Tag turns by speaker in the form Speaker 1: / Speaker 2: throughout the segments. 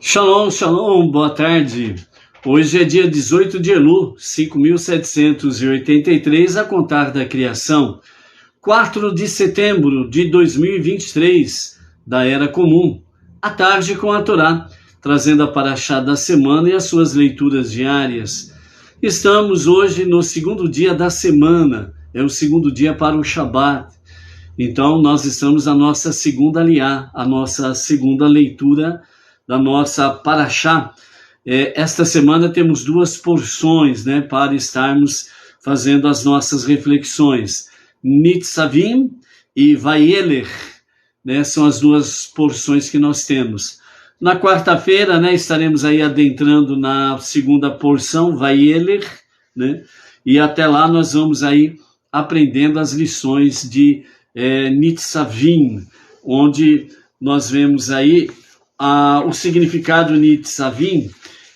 Speaker 1: Shalom, shalom, boa tarde. Hoje é dia 18 de Elu, 5.783 a contar da criação, 4 de setembro de 2023, da Era Comum, à tarde com a Torá, trazendo a Parashá da semana e as suas leituras diárias. Estamos hoje no segundo dia da semana, é o segundo dia para o Shabat. Então nós estamos na nossa segunda aliá, a nossa segunda leitura da nossa Parashá. Esta semana temos duas porções, para estarmos fazendo as nossas reflexões. Nitzavim e Vayeler, são as duas porções que nós temos. Na quarta-feira, estaremos aí adentrando na segunda porção, Vayeler, e até lá nós vamos aí aprendendo as lições de Nitzavim, onde nós vemos aí o significado Nitzavim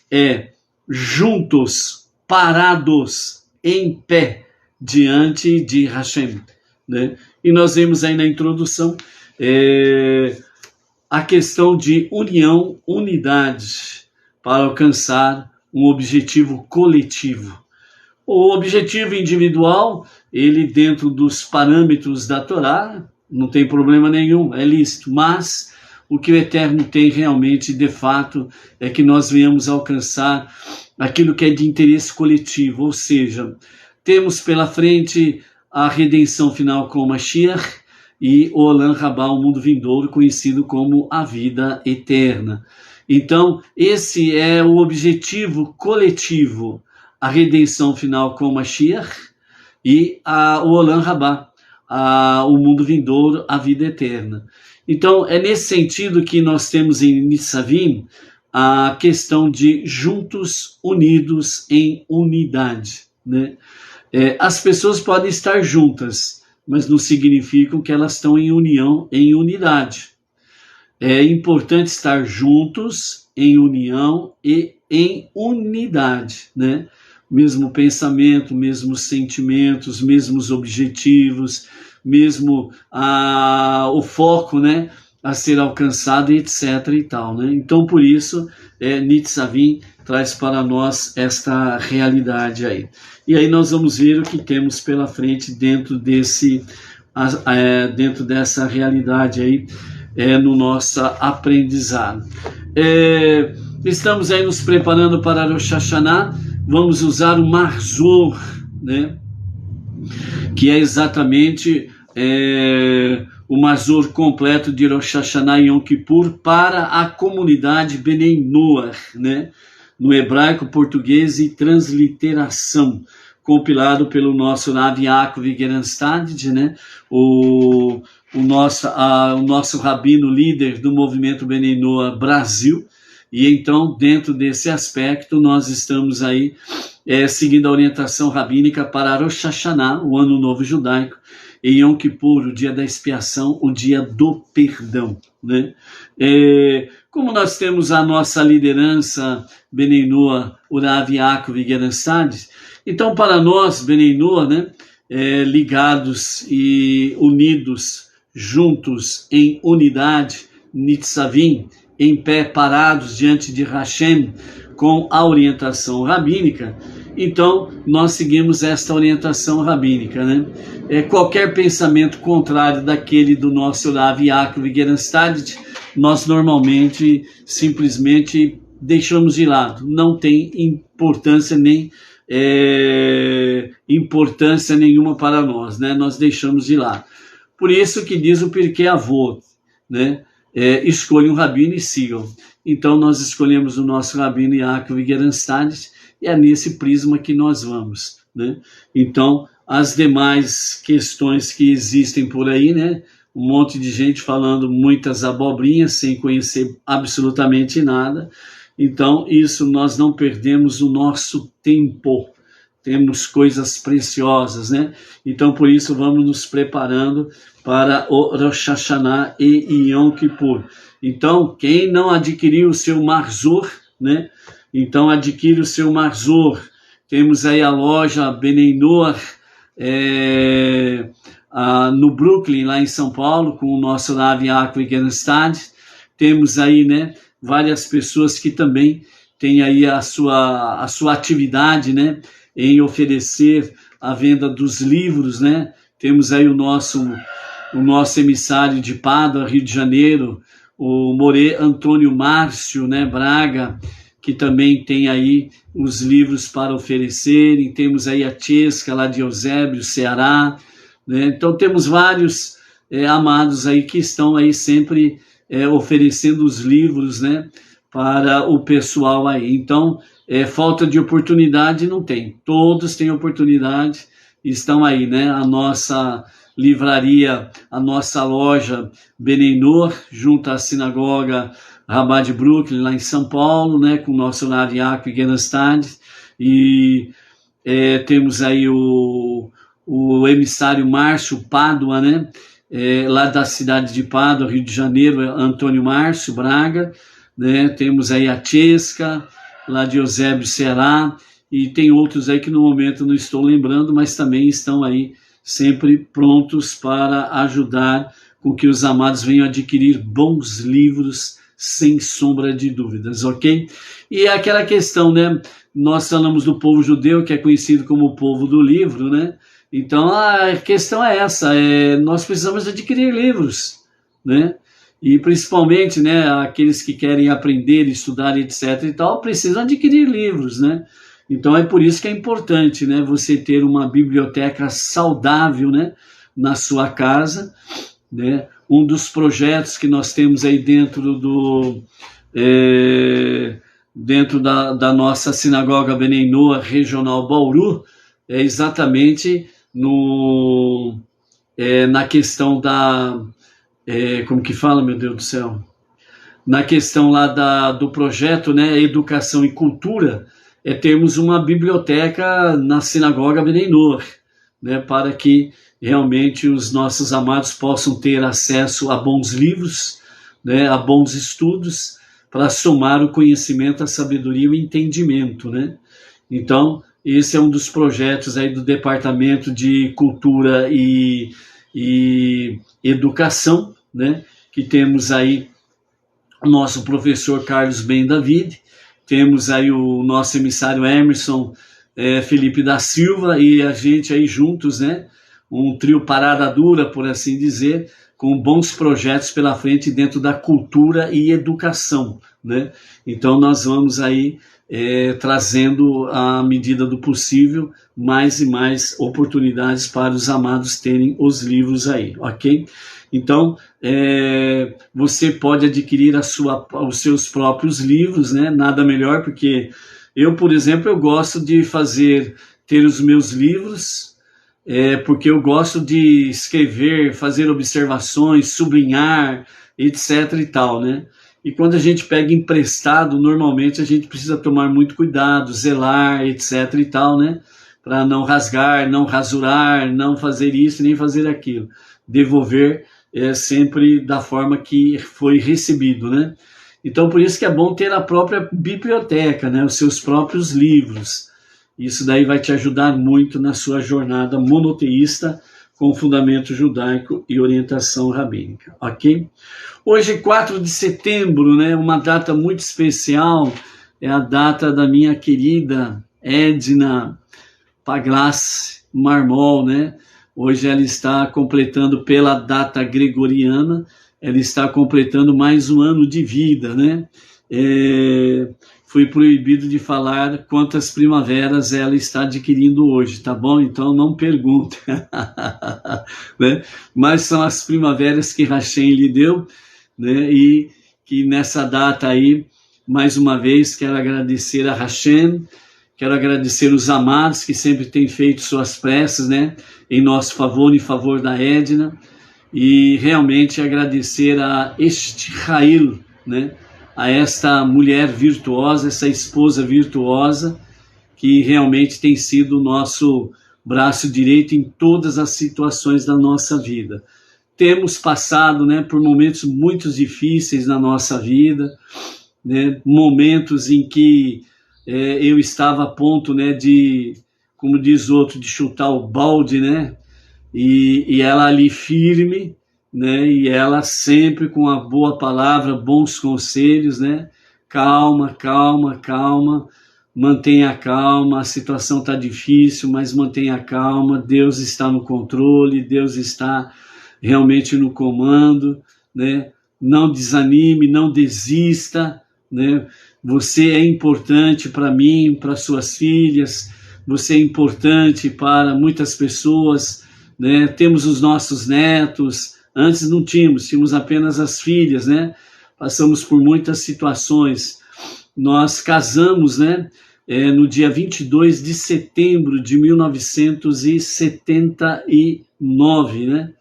Speaker 1: é juntos, parados, em pé, diante de Hashem. E nós vemos aí na introdução a questão de união, unidade, para alcançar um objetivo coletivo. O objetivo individual, ele dentro dos parâmetros da Torá, não tem problema nenhum, é lícito, mas o que o Eterno tem realmente, de fato, é que nós venhamos alcançar aquilo que é de interesse coletivo, ou seja, temos pela frente a redenção final com o Mashiach e o Olam Rabá, o mundo vindouro, conhecido como a vida eterna. Então, esse é o objetivo coletivo, a redenção final com o Mashiach e o Olam Rabá, o mundo vindouro, a vida eterna. Então, é nesse sentido que nós temos em Nitzavim a questão de juntos, unidos em unidade. As pessoas podem estar juntas, mas não significa que elas estão em união, em unidade. É importante estar juntos, em união e em unidade, Mesmo pensamento, mesmos sentimentos, mesmos objetivos, mesmo o foco, a ser alcançado, etc. e tal, Então, por isso, Nitzavim traz para nós esta realidade aí. E aí nós vamos ver o que temos pela frente dentro dessa realidade aí, no nosso aprendizado. Estamos aí nos preparando para Rosh Hashanah, vamos usar o Marzor, que é exatamente o Marzor completo de Rosh Hashanah e Yom Kippur para a comunidade Benei Noach, no hebraico, português e transliteração, compilado pelo nosso Rav Yaakov Geranstad, o nosso rabino líder do movimento Benei Noach Brasil. E então, dentro desse aspecto, nós estamos aí seguindo a orientação rabínica para Rosh Hashanah, o Ano Novo Judaico, e Yom Kippur, o dia da expiação, o dia do perdão. Como nós temos a nossa liderança Benei Noach, o Rav Yaakov Geranstad, então para nós, Benei Noach, ligados e unidos, juntos, em unidade, Nitzavim, em pé, parados diante de Hashem, com a orientação rabínica, então nós seguimos esta orientação rabínica. Qualquer pensamento contrário daquele do nosso Rav Yaakov Geranstad, nós normalmente, simplesmente deixamos de lado, não tem importância importância nenhuma para nós, nós deixamos de lado. Por isso que diz o Pirkei Avot, escolham um rabino e sigam. Então nós escolhemos o nosso rabino Yaakov Geranstad e é nesse prisma que nós vamos. Então as demais questões que existem por aí, um monte de gente falando muitas abobrinhas sem conhecer absolutamente nada. Então isso nós não perdemos o nosso tempo. Temos coisas preciosas, Então, por isso, vamos nos preparando para o Rosh Hashanah e Yom Kippur. Então, quem não adquiriu o seu Marzor, então adquire o seu Marzor. Temos aí a loja Benei Noach, no Brooklyn, lá em São Paulo, com o nosso Rav Yaakov Geranstad. Temos aí, várias pessoas que também têm aí a sua atividade, né, em oferecer a venda dos livros, né? Temos aí o nosso emissário de Pádua, Rio de Janeiro, o Antônio Márcio, né, Braga, que também tem aí os livros para oferecerem. Temos aí a Tiesca, lá de Eusébio, Ceará, né? Então temos vários amados aí que estão aí sempre oferecendo os livros, né, para o pessoal aí. Então, falta de oportunidade não tem. Todos têm oportunidade, estão aí, né? A nossa livraria, a nossa loja Beneinor, junto à sinagoga Rabá de Brooklyn, lá em São Paulo, né? Com o nosso Rav Yaakov Genestad. E temos aí o emissário Márcio Pádua, né? Lá da cidade de Pádua, Rio de Janeiro, Antônio Márcio Braga, né? Temos aí a Tiesca, lá de Eusébio, Ceará, e tem outros aí que no momento não estou lembrando, mas também estão aí sempre prontos para ajudar com que os amados venham adquirir bons livros, sem sombra de dúvidas, ok? E é aquela questão, né? Nós falamos do povo judeu, que é conhecido como o povo do livro, né? Então a questão é essa, nós precisamos adquirir livros, né? E principalmente, né, aqueles que querem aprender, estudar, etc. e tal, precisam adquirir livros, né? Então é por isso que é importante, né, você ter uma biblioteca saudável, né, na sua casa, né? Um dos projetos que nós temos aí dentro da nossa sinagoga Beneinor Regional Bauru é exatamente na questão da como que fala, meu Deus do céu? Na questão lá do projeto, né, Educação e Cultura, termos uma biblioteca na sinagoga Beneinor, né, para que realmente os nossos amados possam ter acesso a bons livros, né, a bons estudos, para somar o conhecimento, a sabedoria e o entendimento, né? Então, esse é um dos projetos aí do Departamento de Cultura e Educação, né? Que temos aí o nosso professor Carlos Ben David, temos aí o nosso emissário Emerson Felipe da Silva e a gente aí juntos, né? Um trio parada dura, por assim dizer, com bons projetos pela frente dentro da cultura e educação, né? Então nós vamos aí trazendo, à medida do possível, mais e mais oportunidades para os amados terem os livros aí, ok? Então, você pode adquirir os seus próprios livros, né? Nada melhor, porque eu, por exemplo, eu gosto de ter os meus livros, porque eu gosto de escrever, fazer observações, sublinhar, etc. e tal, né? E quando a gente pega emprestado, normalmente a gente precisa tomar muito cuidado, zelar, etc. e tal, né? Para não rasgar, não rasurar, não fazer isso, nem fazer aquilo. Devolver sempre da forma que foi recebido, né? Então, por isso que é bom ter a própria biblioteca, né? Os seus próprios livros. Isso daí vai te ajudar muito na sua jornada monoteísta com fundamento judaico e orientação rabínica, ok? Hoje, 4 de setembro, né? Uma data muito especial, é a data da minha querida Edna Paglass Marmol, né? Hoje ela está completando, pela data gregoriana, ela está completando mais um ano de vida, né? Fui proibido de falar quantas primaveras ela está adquirindo hoje, tá bom? Então não pergunte, né? Mas são as primaveras que Hashem lhe deu, né? E que nessa data aí, mais uma vez, quero agradecer a Hashem, quero agradecer os amados que sempre têm feito suas preces, né? Em nosso favor, em favor da Edna, e realmente agradecer a Estirail, né? A esta mulher virtuosa, essa esposa virtuosa, que realmente tem sido o nosso braço direito em todas as situações da nossa vida. Temos passado, né, por momentos muito difíceis na nossa vida, né, momentos em que eu estava a ponto, né, de, como diz outro, de chutar o balde, né, e ela ali firme, né? E ela sempre com a boa palavra, bons conselhos, né? Calma, calma, calma, mantenha calma, a situação está difícil, mas mantenha calma, Deus está no controle, Deus está realmente no comando, né? Não desanime, não desista, né? Você é importante para mim, para suas filhas, você é importante para muitas pessoas, né? Temos os nossos netos, antes não tínhamos apenas as filhas, né? Passamos por muitas situações. Nós casamos, né? No dia 22 de setembro de 1979, né?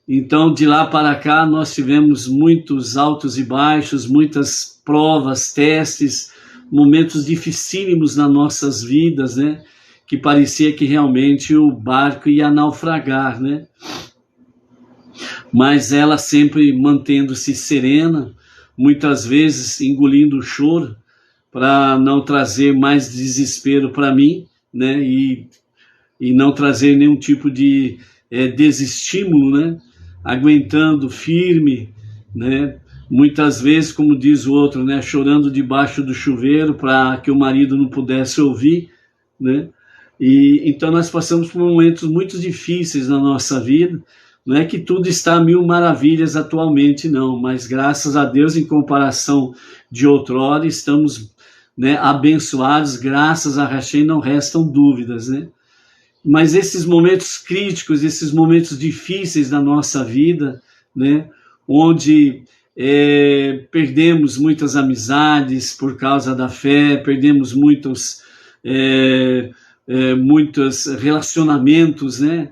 Speaker 1: Então, de lá para cá, nós tivemos muitos altos e baixos, muitas provas, testes, momentos dificílimos nas nossas vidas, né? Que parecia que realmente o barco ia naufragar, né? Mas ela sempre mantendo-se serena, muitas vezes engolindo o choro, para não trazer mais desespero para mim, né? E não trazer nenhum tipo de desestímulo, né? Aguentando firme, né? Muitas vezes, como diz o outro, né? Chorando debaixo do chuveiro para que o marido não pudesse ouvir, né? E então nós passamos por momentos muito difíceis na nossa vida. Não é que tudo está a mil maravilhas atualmente, não, mas graças a Deus, em comparação de outrora, estamos, né, abençoados, graças a Hashem, não restam dúvidas, né? Mas esses momentos críticos, esses momentos difíceis da nossa vida, né, onde perdemos muitas amizades por causa da fé, perdemos muitos relacionamentos, né,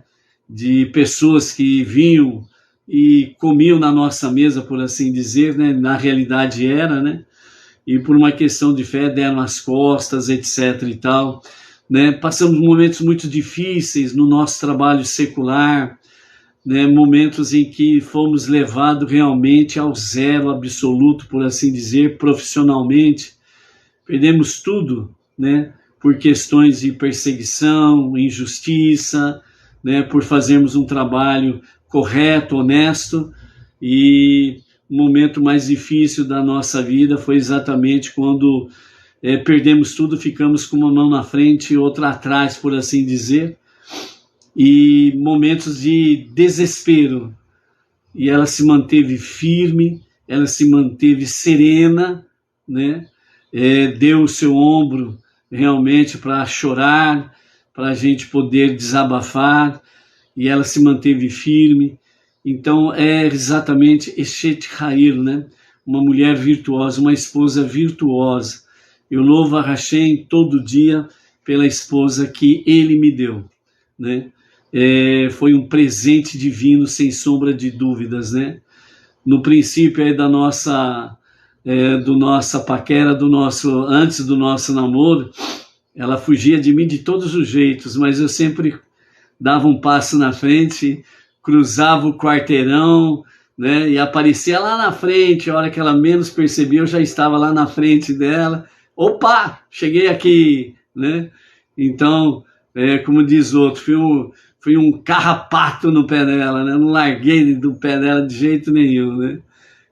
Speaker 1: de pessoas que vinham e comiam na nossa mesa, por assim dizer, né, na realidade era, né, e por uma questão de fé deram as costas, etc. e tal. Né? Passamos momentos muito difíceis no nosso trabalho secular, né? Momentos em que fomos levados realmente ao zero absoluto, por assim dizer, profissionalmente. Perdemos tudo, né? Por questões de perseguição, injustiça, né? Por fazermos um trabalho correto, honesto. E o momento mais difícil da nossa vida foi exatamente quando perdemos tudo, ficamos com uma mão na frente e outra atrás, por assim dizer, e momentos de desespero. E ela se manteve firme, ela se manteve serena, né? Deu o seu ombro realmente para chorar, para a gente poder desabafar, e ela se manteve firme. Então é exatamente Eshet Ha'il, né? Uma mulher virtuosa, uma esposa virtuosa. Eu louvo a Hashem todo dia pela esposa que Ele me deu, né? Foi um presente divino, sem sombra de dúvidas, né? No princípio aí da nossa paquera, antes do nosso namoro, ela fugia de mim de todos os jeitos, mas eu sempre dava um passo na frente, cruzava o quarteirão, né? E aparecia lá na frente, a hora que ela menos percebia, eu já estava lá na frente dela. Opa, cheguei aqui, né? Então, como diz o outro, fui um carrapato no pé dela, né? Não larguei do pé dela de jeito nenhum, né?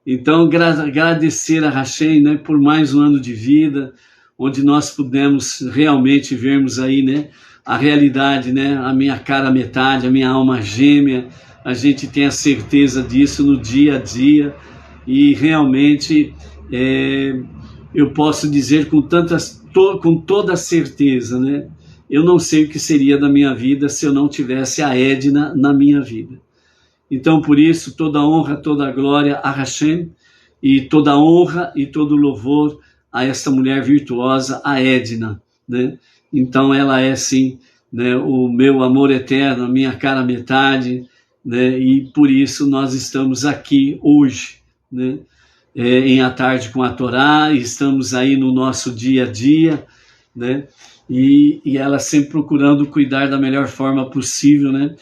Speaker 1: Então, agradecer a Hashem, né, por mais um ano de vida, onde nós pudemos realmente vermos aí, né, a realidade, né, a minha cara metade, a minha alma gêmea. A gente tem a certeza disso no dia a dia e realmente eu posso dizer com toda certeza, né? Eu não sei o que seria da minha vida se eu não tivesse a Edna na minha vida. Então, por isso, toda honra, toda glória a Hashem, e toda honra e todo louvor a esta mulher virtuosa, a Edna, né? Então, ela é, sim, né, o meu amor eterno, a minha cara metade, né? E por isso nós estamos aqui hoje, né? Em A Tarde com a Torá, estamos aí no nosso dia a dia, né? E ela sempre procurando cuidar da melhor forma possível, né?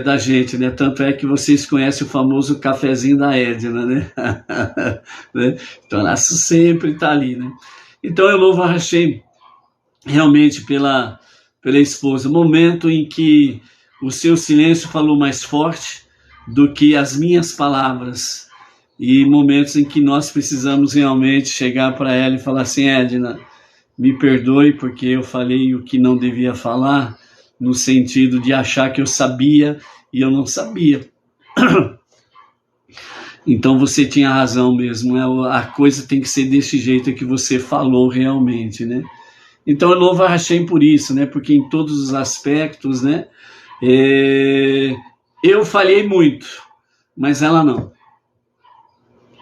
Speaker 1: Da gente, né? Tanto é que vocês conhecem o famoso cafezinho da Edna, né? Né? Então ela sempre está ali, né? Então eu louvo a Hashem realmente pela esposa. Momento em que o seu silêncio falou mais forte, do que as minhas palavras. E momentos em que nós precisamos realmente chegar para ela e falar assim: Edna, me perdoe porque eu falei o que não devia falar, no sentido de achar que eu sabia e eu não sabia. Então você tinha razão mesmo, a coisa tem que ser desse jeito que você falou realmente, né? Então eu louvo a Hashem por isso, né? Porque em todos os aspectos, né? Eu falhei muito, mas ela não.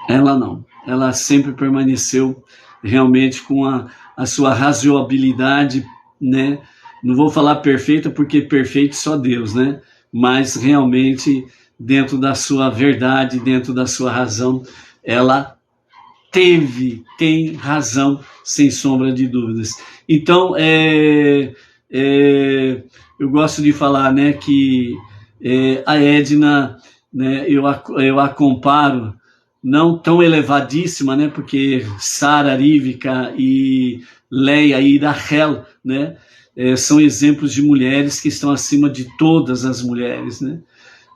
Speaker 1: Ela não. Ela sempre permaneceu realmente com a sua razoabilidade, né? Não vou falar perfeita, porque perfeito só Deus, né? Mas realmente, dentro da sua verdade, dentro da sua razão, ela tem razão, sem sombra de dúvidas. Então, eu gosto de falar, né, que a Edna, né, eu a comparo, não tão elevadíssima, né, porque Sara, Rivka e Leia e Rachel, né, são exemplos de mulheres que estão acima de todas as mulheres, né,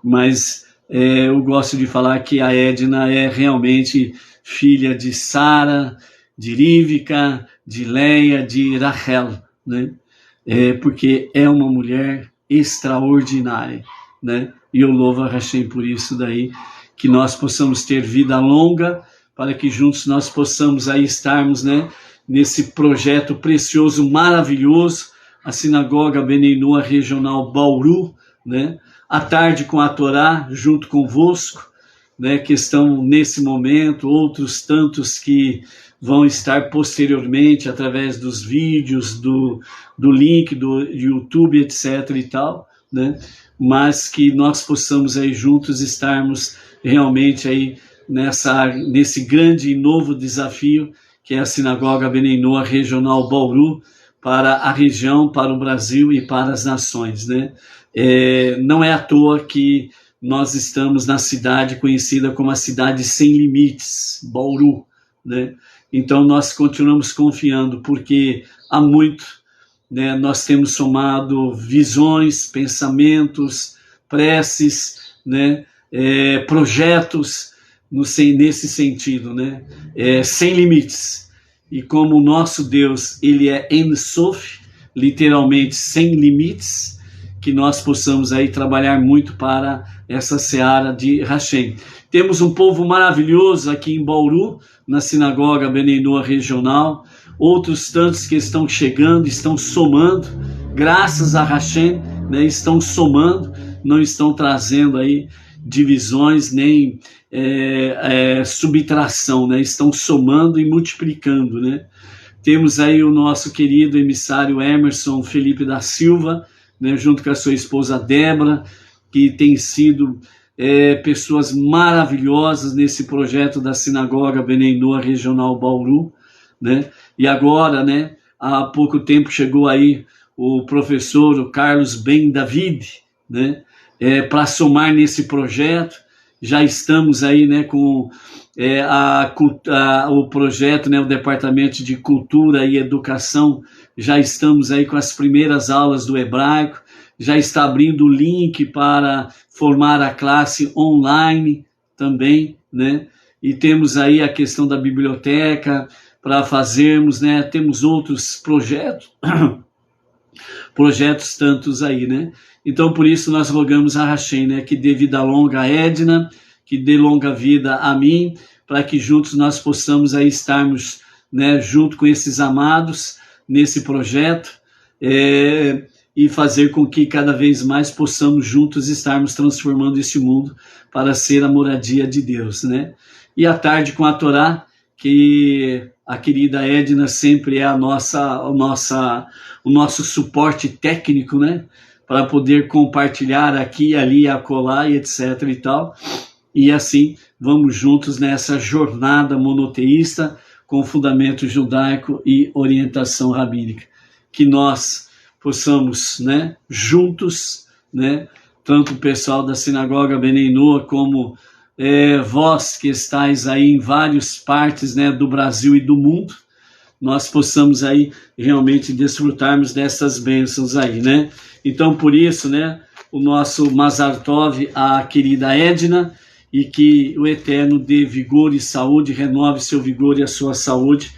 Speaker 1: mas eu gosto de falar que a Edna é realmente filha de Sara, de Rivka, de Leia, de Rachel, né, porque é uma mulher extraordinária, né, e eu louvo a Hashem por isso daí, que nós possamos ter vida longa, para que juntos nós possamos aí estarmos, né, nesse projeto precioso, maravilhoso, a Sinagoga Bnei Noach Regional Bauru, né, à tarde com a Torá, junto convosco, né, que estão nesse momento, outros tantos que vão estar posteriormente através dos vídeos, do link do YouTube, etc. e tal, né, mas que nós possamos aí juntos estarmos realmente aí nesse grande e novo desafio que é a Sinagoga Bnei Noach Regional Bauru, para a região, para o Brasil e para as nações, né? Não é à toa que nós estamos na cidade conhecida como a cidade sem limites, Bauru, né? Então nós continuamos confiando, porque há muito, né, nós temos somado visões, pensamentos, preces, né, projetos nesse sentido, né, sem limites. E como o nosso Deus, ele é Ein Sof, literalmente sem limites, que nós possamos aí trabalhar muito para essa seara de Hashem. Temos um povo maravilhoso aqui em Bauru, na Sinagoga Bnei Noach Regional, outros tantos que estão chegando, estão somando, graças a Hashem, né, estão somando, não estão trazendo aí divisões nem subtração, né, estão somando e multiplicando, né. Temos aí o nosso querido emissário Emerson Felipe da Silva, né, junto com a sua esposa Débora, que tem sido pessoas maravilhosas nesse projeto da Sinagoga Bnei Noach Regional Bauru, né? E agora, né, há pouco tempo chegou aí o professor o Carlos Ben David, né, para somar nesse projeto. Já estamos aí, né, com o projeto, né, o Departamento de Cultura e Educação, já estamos aí com as primeiras aulas do hebraico, já está abrindo o link para formar a classe online também, né? E temos aí a questão da biblioteca para fazermos, né? Temos outros projetos tantos aí, né? Então, por isso, nós rogamos a Hashem, né, que dê vida longa a Edna, que dê longa vida a mim, para que juntos nós possamos aí estarmos, né, junto com esses amados nesse projeto, e fazer com que cada vez mais possamos juntos estarmos transformando esse mundo para ser a moradia de Deus, né? E à tarde com a Torá, que a querida Edna sempre é o nosso suporte técnico, né? Para poder compartilhar aqui, ali, acolá e etc e tal. E assim vamos juntos nessa jornada monoteísta com fundamento judaico e orientação rabínica. Que nós possamos, né, juntos, né, tanto o pessoal da Sinagoga Bnei Noach como vós que estáis aí em várias partes, né, do Brasil e do mundo, nós possamos aí realmente desfrutarmos dessas bênçãos aí, né? Então, por isso, né, o nosso Mazar Tov à querida Edna, e que o Eterno dê vigor e saúde, renove seu vigor e a sua saúde,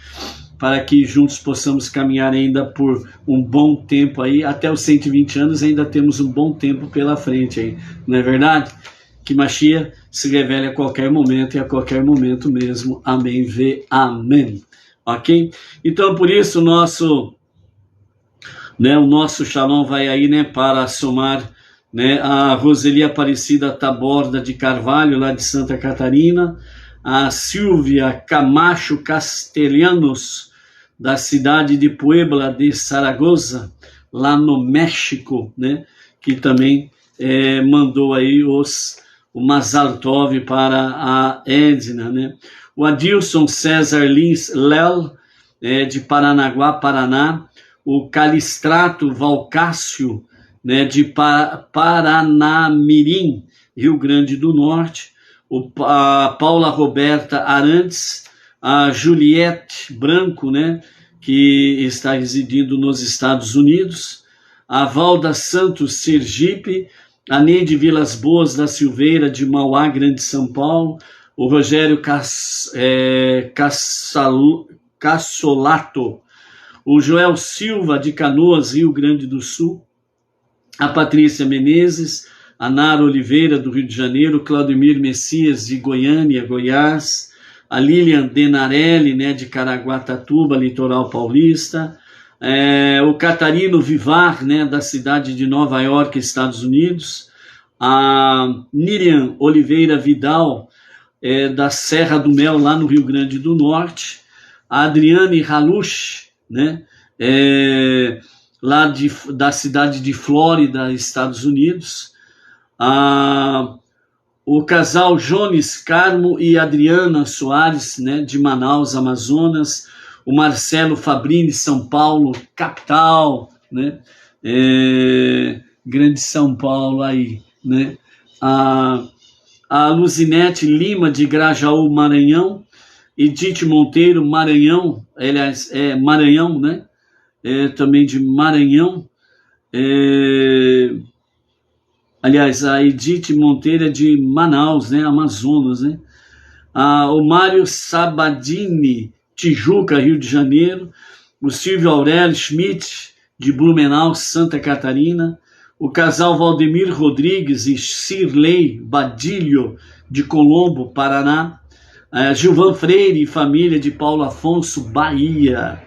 Speaker 1: para que juntos possamos caminhar ainda por um bom tempo aí, até os 120 anos ainda temos um bom tempo pela frente aí, não é verdade? Que Mashiach se revele a qualquer momento e a qualquer momento mesmo, amém, vê, amém, ok? Então por isso o nosso Shalom vai aí, para somar, a Roseli Aparecida Taborda de Carvalho, lá de Santa Catarina, a Silvia Camacho Castelhanos, da cidade de Puebla de Zaragoza, lá no México, que também mandou aí o Mazal Tov para a Edna, O Adilson César Lins Lel, de Paranaguá, Paraná, o Calistrato Valcácio, de Paranamirim, Rio Grande do Norte, a Paula Roberta Arantes, a Juliette Branco, que está residindo nos Estados Unidos, a Valda Santos Sergipe, a Neide Vilas Boas da Silveira, de Mauá, Grande São Paulo, o Rogério Cassolato, o Joel Silva, de Canoas, Rio Grande do Sul, a Patrícia Menezes, a Nara Oliveira, do Rio de Janeiro, Claudemir Messias, de Goiânia, Goiás, a Lilian Denarelli, de Caraguatatuba, litoral paulista, o Catarino Vivar, da cidade de Nova York, Estados Unidos, a Miriam Oliveira Vidal, da Serra do Mel, lá no Rio Grande do Norte, a Adriane Halush, lá da cidade de Flórida, Estados Unidos, o casal Jones Carmo e Adriana Soares, de Manaus, Amazonas, o Marcelo Fabrini, São Paulo, capital, grande São Paulo aí, a Luzinete Lima, de Grajaú, Maranhão, Edith Monteiro, Maranhão, aliás, Maranhão, também de Maranhão, aliás, a Edith Monteiro é de Manaus, Amazonas, o Mário Sabadini, Tijuca, Rio de Janeiro, o Silvio Aurélio Schmidt, de Blumenau, Santa Catarina, o casal Valdemir Rodrigues e Cirlei Badilho, de Colombo, Paraná, Gilvan Freire e família, de Paulo Afonso, Bahia,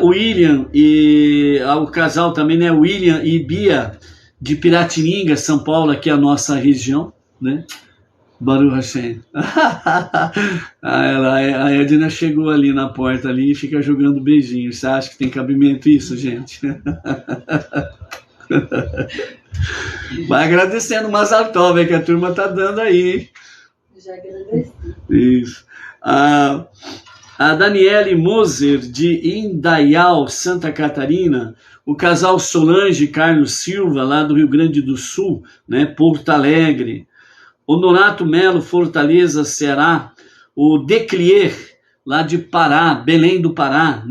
Speaker 1: o William e o casal também, William e Bia, de Piratininga, São Paulo, aqui a nossa região, Baruch Hashem. A Edna chegou ali na porta ali e fica jogando beijinhos. Você acha que tem cabimento isso, gente? Vai agradecendo o Mazal Tov, que a turma tá dando aí, hein?
Speaker 2: Já agradeci.
Speaker 1: Isso. A Daniele Moser, de Indaial, Santa Catarina, o casal Solange e Carlos Silva, lá do Rio Grande do Sul, Porto Alegre, o Nonato Melo, Fortaleza, Ceará, o Declier, lá de Pará, Belém do Pará,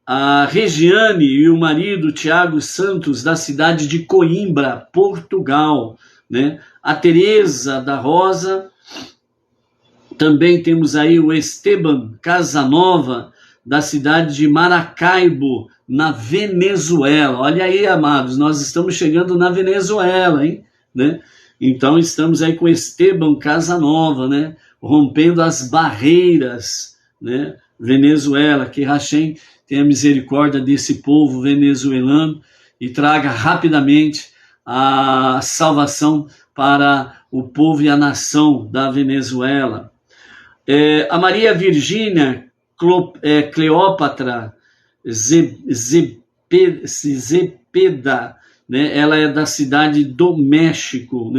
Speaker 1: a Regiane e o marido Tiago Santos, da cidade de Coimbra, Portugal, a Tereza da Rosa, também temos aí o Esteban Casanova, da cidade de Maracaibo, na Venezuela. Olha aí, amados, nós estamos chegando na Venezuela, hein? Então estamos aí com Esteban Casanova, rompendo as barreiras, Venezuela, que Hashem tenha misericórdia desse povo venezuelano e traga rapidamente a salvação para o povo e a nação da Venezuela. A Maria Virgínia Cleópatra Zepeda, ela é da cidade do México,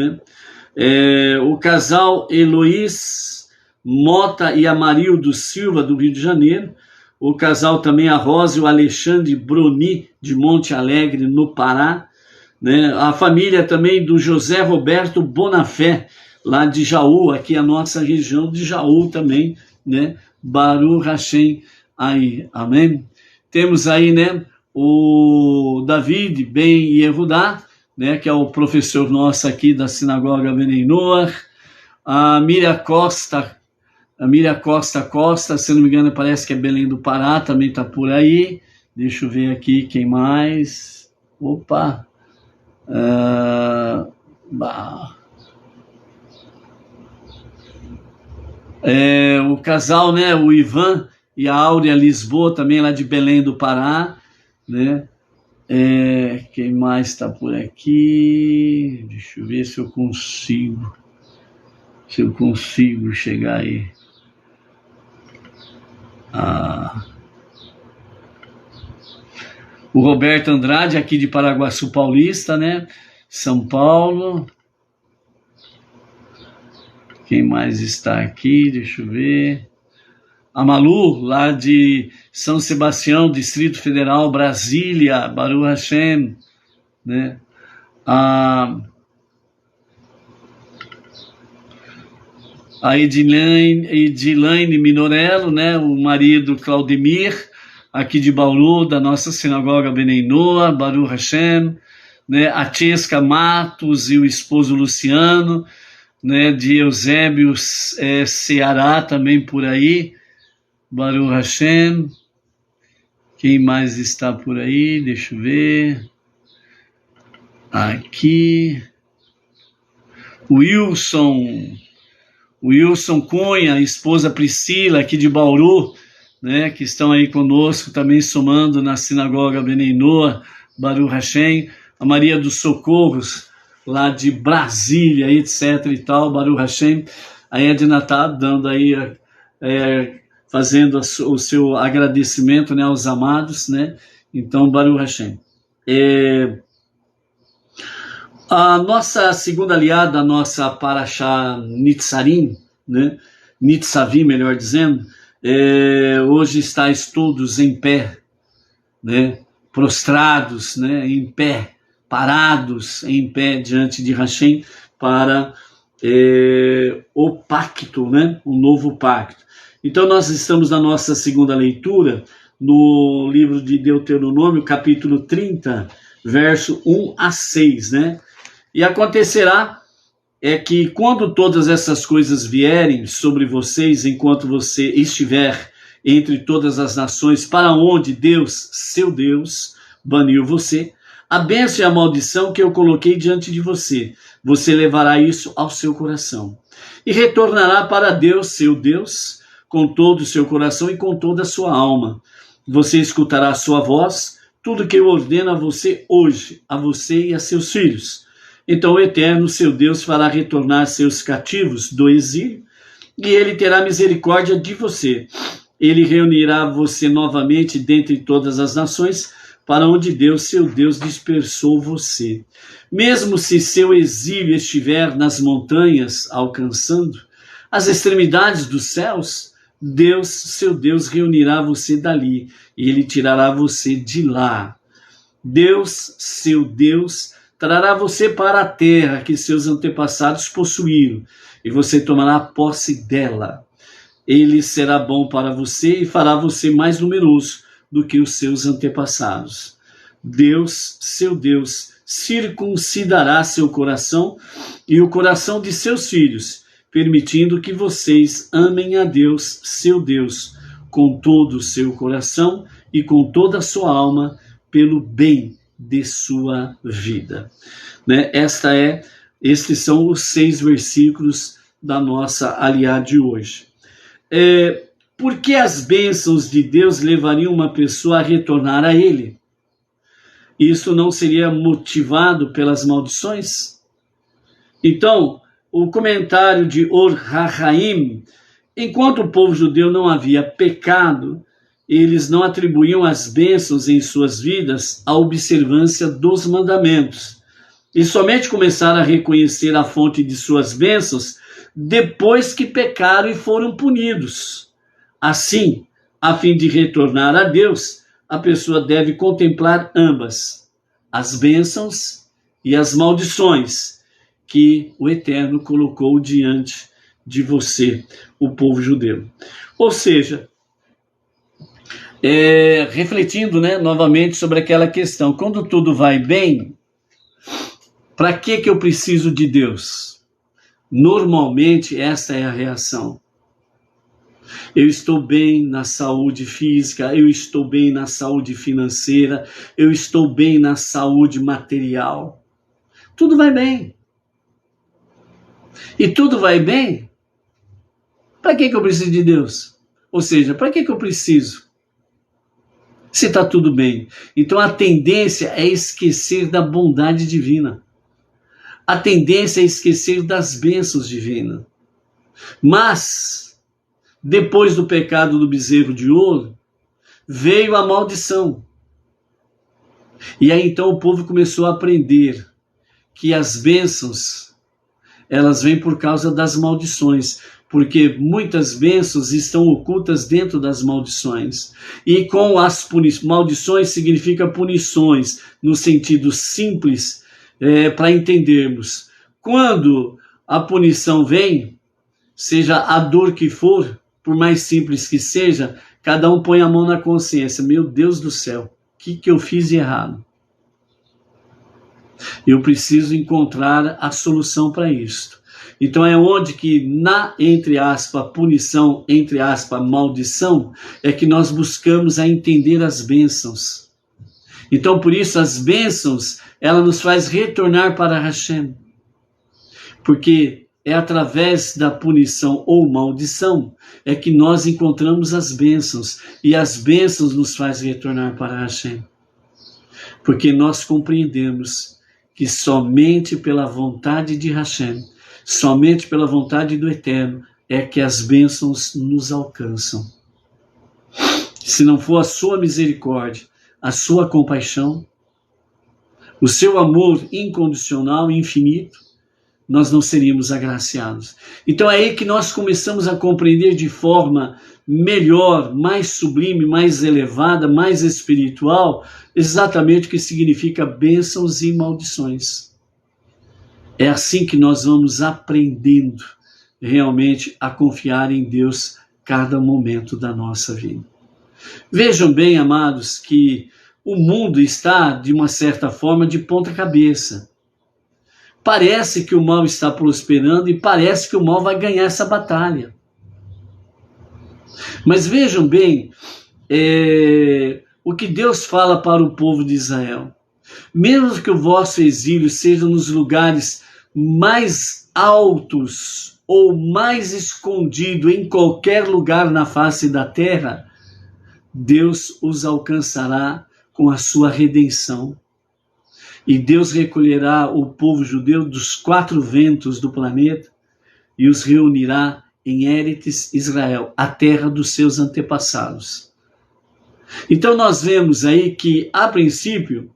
Speaker 1: o casal Eloís Mota e Amarildo Silva, do Rio de Janeiro, o casal também a Rosa e o Alexandre Bruni, de Monte Alegre, no Pará, a família também do José Roberto Bonafé, lá de Jaú, aqui a nossa região de Jaú também, Baruch Hashem aí, amém? Temos aí, o David Ben Yehudá, né, que é o professor nosso aqui da Sinagoga Benei Noach, a Miriam Costa, se não me engano, parece que é Belém do Pará, também está por aí. Deixa eu ver aqui quem mais. Opa! O casal, né, o Ivan e a Áurea Lisboa, também lá de Belém do Pará, né? Quem mais está por aqui? Deixa eu ver se eu consigo chegar aí. O Roberto Andrade, aqui de Paraguaçu Paulista, né? São Paulo. Quem mais está aqui? Deixa eu ver. A Malu, lá de São Sebastião, Distrito Federal, Brasília, Baruch Hashem, né? A Edilane Minorello, né? O marido Claudemir, aqui de Bauru, da nossa sinagoga Benei Noach, Baruch Hashem, né? A Chesca Matos e o esposo Luciano, né? De Eusébio, Ceará, também por aí, Baruch Hashem. Quem mais está por aí? Deixa eu ver. Aqui. Wilson Cunha, a esposa Priscila, aqui de Bauru, né? Que estão aí conosco, também somando na Sinagoga Benei Noach, Baruch Hashem. A Maria dos Socorros, lá de Brasília, etc. e tal, Baruch Hashem. A Edna está dando aí, fazendo o seu agradecimento, né, aos amados, né? Então, Baruch Hashem. A nossa segunda aliada, a nossa Parashá Nitzarim, né? Nitzavim, melhor dizendo, hoje está todos em pé, né? Prostrados, né? Em pé, parados em pé diante de Hashem para o pacto, né? O novo pacto. Então nós estamos na nossa segunda leitura no livro de Deuteronômio, capítulo 30, verso 1 a 6, né? E acontecerá que quando todas essas coisas vierem sobre vocês, enquanto você estiver entre todas as nações, para onde Deus, seu Deus, baniu você, a bênção e a maldição que eu coloquei diante de você, você levará isso ao seu coração. E retornará para Deus, seu Deus, com todo o seu coração e com toda a sua alma. Você escutará a sua voz, tudo que eu ordeno a você hoje, a você e a seus filhos. Então o Eterno, seu Deus, fará retornar seus cativos do exílio, e ele terá misericórdia de você. Ele reunirá você novamente dentre todas as nações, para onde Deus, seu Deus, dispersou você. Mesmo se seu exílio estiver nas montanhas, alcançando as extremidades dos céus, Deus, seu Deus, reunirá você dali, e ele tirará você de lá. Deus, seu Deus, trará você para a terra que seus antepassados possuíram, e você tomará posse dela. Ele será bom para você e fará você mais numeroso do que os seus antepassados. Deus, seu Deus, circuncidará seu coração e o coração de seus filhos, permitindo que vocês amem a Deus, seu Deus, com todo o seu coração e com toda a sua alma, pelo bem de sua vida. Né? Estes são os 6 versículos da nossa aliá de hoje. Por que as bênçãos de Deus levariam uma pessoa a retornar a Ele? Isso não seria motivado pelas maldições? Então, o comentário de Or HaHaim, enquanto o povo judeu não havia pecado, eles não atribuíam as bênçãos em suas vidas à observância dos mandamentos. E somente começaram a reconhecer a fonte de suas bênçãos depois que pecaram e foram punidos. Assim, a fim de retornar a Deus, a pessoa deve contemplar ambas, as bênçãos e as maldições que o Eterno colocou diante de você, o povo judeu. Ou seja, refletindo, né, novamente sobre aquela questão, quando tudo vai bem, Para que eu preciso de Deus? Normalmente essa é a reação. Eu estou bem na saúde física, eu estou bem na saúde financeira, eu estou bem na saúde material. Tudo vai bem. E tudo vai bem? Para que eu preciso de Deus? Ou seja, para que eu preciso? Se está tudo bem. Então a tendência é esquecer da bondade divina. A tendência é esquecer das bênçãos divinas. Mas, depois do pecado do bezerro de ouro, veio a maldição. E aí então o povo começou a aprender que as bênçãos, elas vêm por causa das maldições, porque muitas bênçãos estão ocultas dentro das maldições. E com as maldições significa punições, no sentido simples, para entendermos. Quando a punição vem, seja a dor que for, por mais simples que seja, cada um põe a mão na consciência. Meu Deus do céu, o que eu fiz de errado? Eu preciso encontrar a solução para isto. Então é onde que na, entre aspas, punição, entre aspas, maldição, é que nós buscamos a entender as bênçãos. Então por isso as bênçãos, ela nos faz retornar para Hashem. Porque é através da punição ou maldição é que nós encontramos as bênçãos. E as bênçãos nos faz retornar para Hashem. Porque nós compreendemos que somente pela vontade de Hashem, somente pela vontade do Eterno, é que as bênçãos nos alcançam. Se não for a sua misericórdia, a sua compaixão, o seu amor incondicional e infinito, nós não seríamos agraciados. Então é aí que nós começamos a compreender de forma melhor, mais sublime, mais elevada, mais espiritual, exatamente o que significa bênçãos e maldições. É assim que nós vamos aprendendo realmente a confiar em Deus cada momento da nossa vida. Vejam bem, amados, que o mundo está, de uma certa forma, de ponta cabeça. Parece que o mal está prosperando e parece que o mal vai ganhar essa batalha. Mas vejam bem o que Deus fala para o povo de Israel. Mesmo que o vosso exílio seja nos lugares mais altos ou mais escondido em qualquer lugar na face da terra, Deus os alcançará com a sua redenção. E Deus recolherá o povo judeu dos 4 ventos do planeta e os reunirá em Eretz Israel, a terra dos seus antepassados. Então nós vemos aí que, a princípio,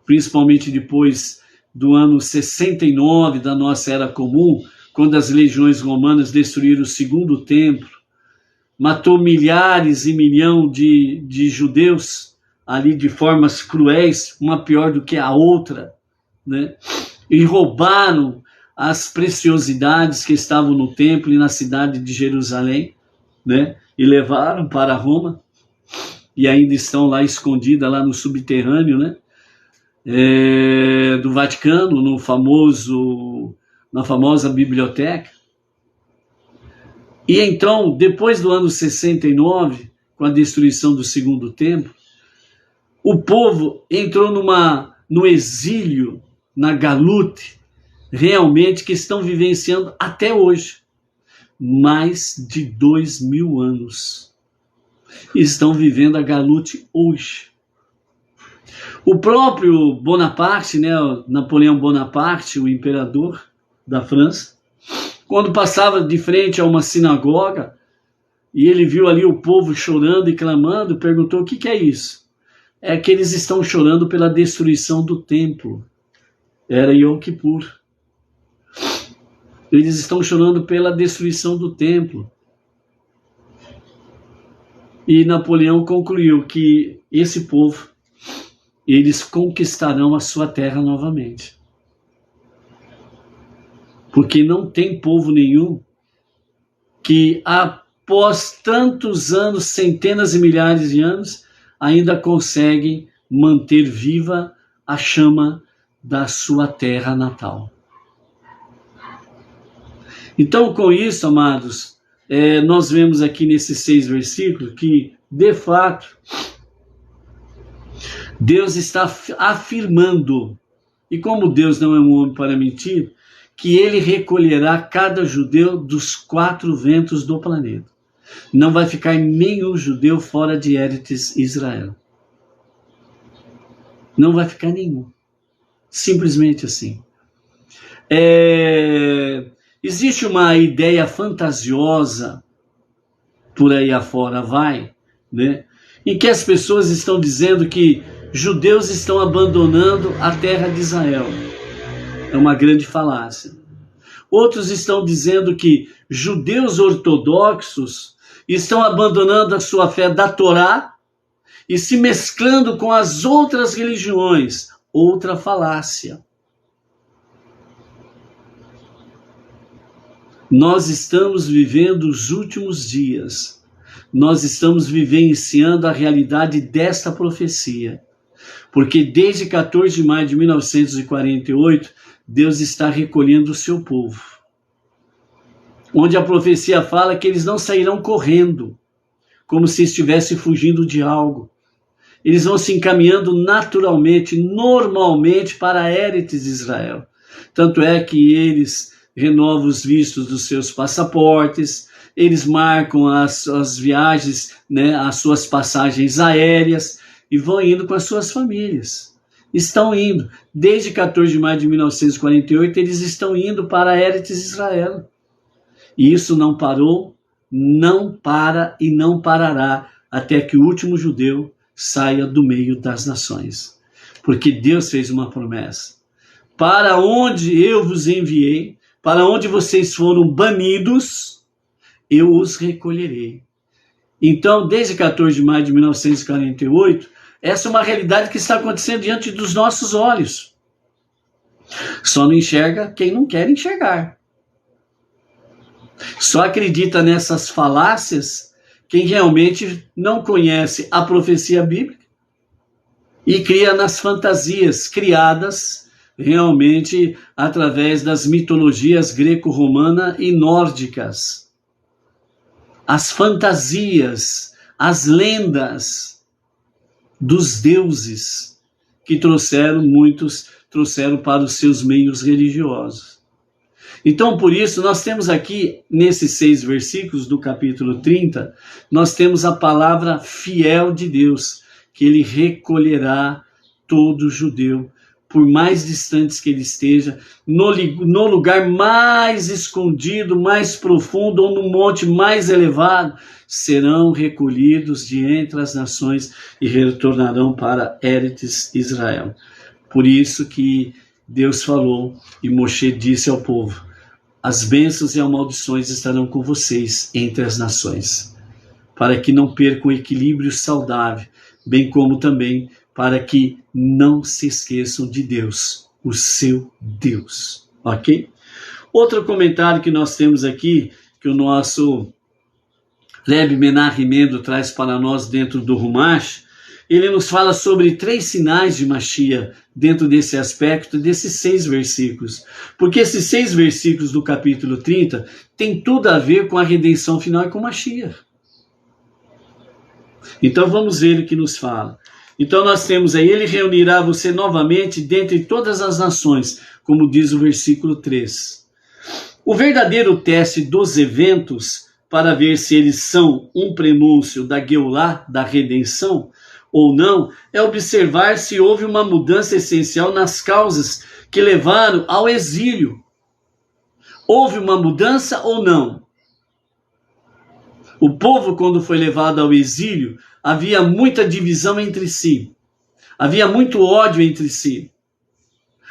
Speaker 1: principalmente depois do ano 69 da nossa Era Comum, quando as legiões romanas destruíram o segundo templo, matou milhares e milhões de judeus, ali de formas cruéis, uma pior do que a outra, né? E roubaram as preciosidades que estavam no templo e na cidade de Jerusalém, né? E levaram para Roma, e ainda estão lá escondidas, lá no subterrâneo, né? Do Vaticano, na famosa biblioteca. E então, depois do ano 69, com a destruição do segundo templo, o povo entrou no exílio, na Galute, realmente que estão vivenciando até hoje. Mais de 2000 anos. Estão vivendo a Galute hoje. O próprio Bonaparte, né, Napoleão Bonaparte, o imperador da França, quando passava de frente a uma sinagoga, e ele viu ali o povo chorando e clamando, perguntou: o que é isso? É que eles estão chorando pela destruição do templo. Era Yom Kippur. Eles estão chorando pela destruição do templo. E Napoleão concluiu que esse povo, eles conquistarão a sua terra novamente. Porque não tem povo nenhum que, após tantos anos, centenas e milhares de anos, ainda conseguem manter viva a chama da sua terra natal. Então, com isso, amados, nós vemos aqui nesses 6 versículos que, de fato, Deus está afirmando, e como Deus não é um homem para mentir, que ele recolherá cada judeu dos 4 ventos do planeta. Não vai ficar nenhum judeu fora de Eretz Israel. Não vai ficar nenhum. Simplesmente assim. Existe uma ideia fantasiosa por aí afora, né? Em que as pessoas estão dizendo que judeus estão abandonando a terra de Israel. É uma grande falácia. Outros estão dizendo que judeus ortodoxos estão abandonando a sua fé da Torá e se mesclando com as outras religiões. Outra falácia. Nós estamos vivendo os últimos dias. Nós estamos vivenciando a realidade desta profecia. Porque desde 14 de maio de 1948, Deus está recolhendo o seu povo. Onde a profecia fala que eles não sairão correndo, como se estivessem fugindo de algo. Eles vão se encaminhando naturalmente, normalmente para Eretz Israel. Tanto é que eles renovam os vistos dos seus passaportes, eles marcam as viagens, né, as suas passagens aéreas e vão indo com as suas famílias. Estão indo. Desde 14 de maio de 1948, eles estão indo para Eretz Israel. E isso não parou, não para e não parará até que o último judeu saia do meio das nações. Porque Deus fez uma promessa. Para onde eu vos enviei, para onde vocês foram banidos, eu os recolherei. Então, desde 14 de maio de 1948, essa é uma realidade que está acontecendo diante dos nossos olhos. Só não enxerga quem não quer enxergar. Só acredita nessas falácias quem realmente não conhece a profecia bíblica e cria nas fantasias criadas realmente através das mitologias greco-romana e nórdicas. As fantasias, as lendas dos deuses que muitos trouxeram para os seus meios religiosos. Então, por isso, nós temos aqui, nesses 6 versículos do capítulo 30, nós temos a palavra fiel de Deus, que ele recolherá todo judeu, por mais distantes que ele esteja, no lugar mais escondido, mais profundo, ou no monte mais elevado, serão recolhidos de entre as nações e retornarão para Eretz Israel. Por isso que Deus falou e Moshe disse ao povo: as bênçãos e as maldições estarão com vocês entre as nações, para que não percam o equilíbrio saudável, bem como também para que não se esqueçam de Deus, o seu Deus. Ok? Outro comentário que nós temos aqui, que o nosso Rebbe Menahem Mendel traz para nós dentro do Rumash, ele nos fala sobre 3 sinais de Mashiach dentro desse aspecto, desses 6 versículos. Porque esses 6 versículos do capítulo 30 tem tudo a ver com a redenção final e com Mashiach. Então vamos ver o que nos fala. Então nós temos aí: ele reunirá você novamente dentre todas as nações, como diz o versículo 3. O verdadeiro teste dos eventos, para ver se eles são um prenúncio da Geulah, da redenção, ou não, é observar se houve uma mudança essencial nas causas que levaram ao exílio. Houve uma mudança ou não? O povo, quando foi levado ao exílio, havia muita divisão entre si. Havia muito ódio entre si.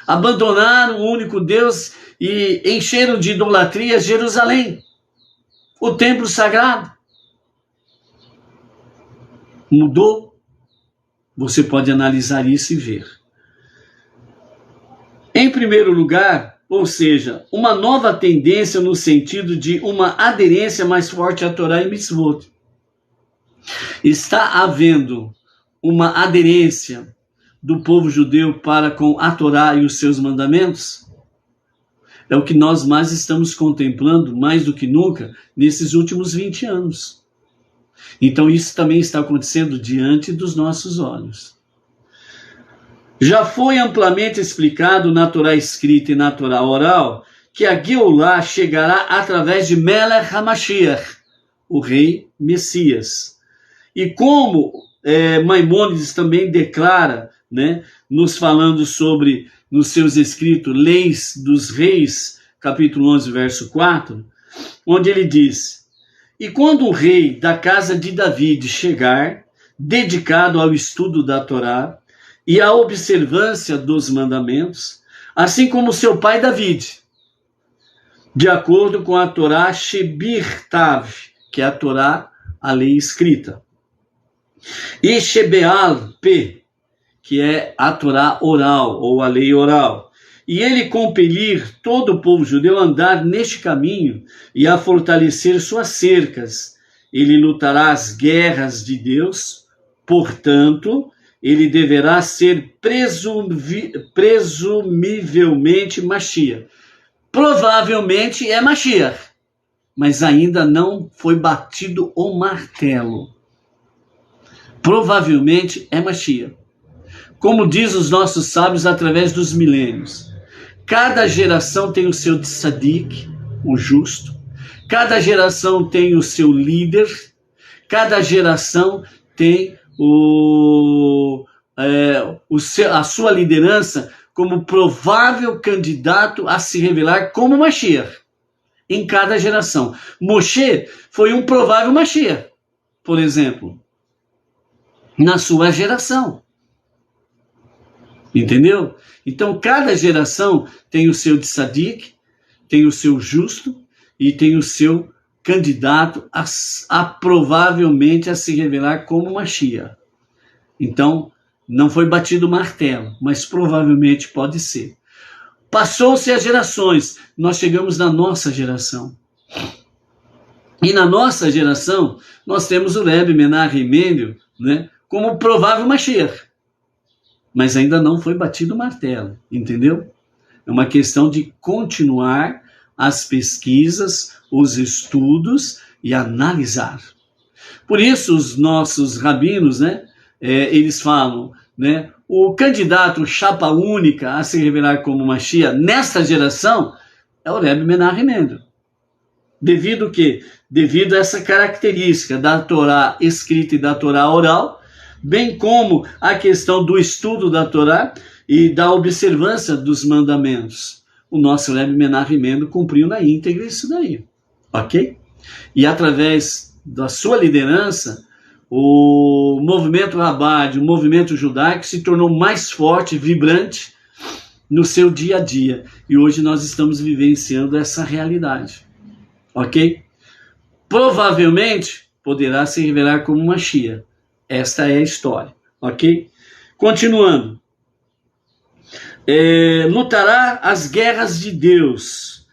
Speaker 1: Abandonaram o único Deus e encheram de idolatria Jerusalém, o templo sagrado. Mudou? Você pode analisar isso e ver. Em primeiro lugar, ou seja, uma nova tendência no sentido de uma aderência mais forte à Torá e Mitzvot. Está havendo uma aderência, do povo judeu para com a Torá e os seus mandamentos? É o que nós mais estamos contemplando, mais do que nunca, nesses últimos 20 anos. Então isso também está acontecendo diante dos nossos olhos. Já foi amplamente explicado na Torá escrita e na Torá oral que a Geulá chegará através de Melech HaMashiach, o rei Messias. E como Maimônides também declara, né, nos falando sobre, nos seus escritos, Leis dos Reis, capítulo 11, verso 4, onde ele diz: e quando o rei da casa de David chegar, dedicado ao estudo da Torá e à observância dos mandamentos, assim como seu pai David, de acordo com a Torá Shebirtav, que é a Torá, a lei escrita, e Shebeal P, que é a Torá oral, ou a lei oral, e ele compelir todo o povo judeu a andar neste caminho e a fortalecer suas cercas, ele lutará as guerras de Deus, portanto, ele deverá ser presumivelmente Mashiach. Provavelmente é Mashiach, mas ainda não foi batido o martelo. Provavelmente é Mashiach. Como diz os nossos sábios através dos milênios, cada geração tem o seu tzadik, o justo, cada geração tem o seu líder, cada geração tem a sua liderança como provável candidato a se revelar como Mashiach, em cada geração. Moshe foi um provável Mashiach, por exemplo, na sua geração. Entendeu? Então, cada geração tem o seu tzadik, tem o seu justo e tem o seu candidato a provavelmente a se revelar como Mashiach. Então, não foi batido o martelo, mas provavelmente pode ser. Passou-se as gerações, nós chegamos na nossa geração. E na nossa geração, nós temos o Rebbe Menachem Mendel, né, como provável Mashiach. Mas ainda não foi batido o martelo, entendeu? É uma questão de continuar as pesquisas, os estudos e analisar. Por isso os nossos rabinos, né, eles falam, né, o candidato chapa única a se revelar como Mashiach nesta geração é o Rebbe Menachem Mendel. Devido a essa característica da Torá escrita e da Torá oral, bem como a questão do estudo da Torá e da observância dos mandamentos. O nosso Rebbe Menachem Mendel cumpriu na íntegra isso daí, ok? E através da sua liderança, o movimento Rabad, o movimento judaico se tornou mais forte, vibrante no seu dia a dia. E hoje nós estamos vivenciando essa realidade, ok? Provavelmente poderá se revelar como Mashiach. Esta é a história, ok? Continuando. Lutará as guerras de Deus.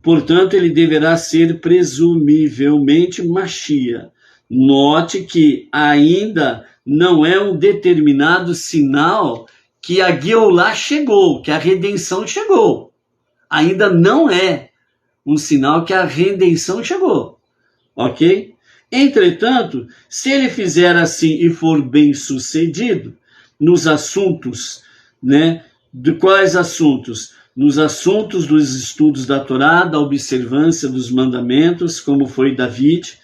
Speaker 1: Portanto, ele deverá ser presumivelmente Mashiach. Note que ainda não é um determinado sinal que a Geulá chegou, que a redenção chegou. Ainda não é um sinal que a redenção chegou, ok? Entretanto, se ele fizer assim e for bem sucedido nos assuntos, né? De quais assuntos? Nos assuntos dos estudos da Torá, da observância dos mandamentos, como foi David,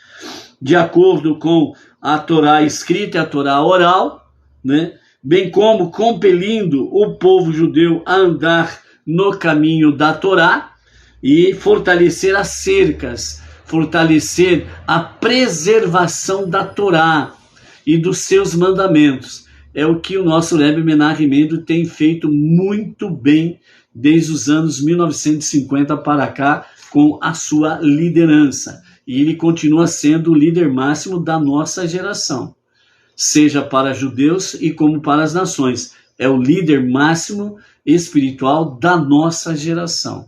Speaker 1: de acordo com a Torá escrita e a Torá oral, né? Bem como compelindo o povo judeu a andar no caminho da Torá e fortalecer as cercas, fortalecer a preservação da Torá e dos seus mandamentos. É o que o nosso Rebbe Menachem Mendel tem feito muito bem desde os anos 1950 para cá com a sua liderança. E ele continua sendo o líder máximo da nossa geração, seja para judeus e como para as nações. É o líder máximo espiritual da nossa geração.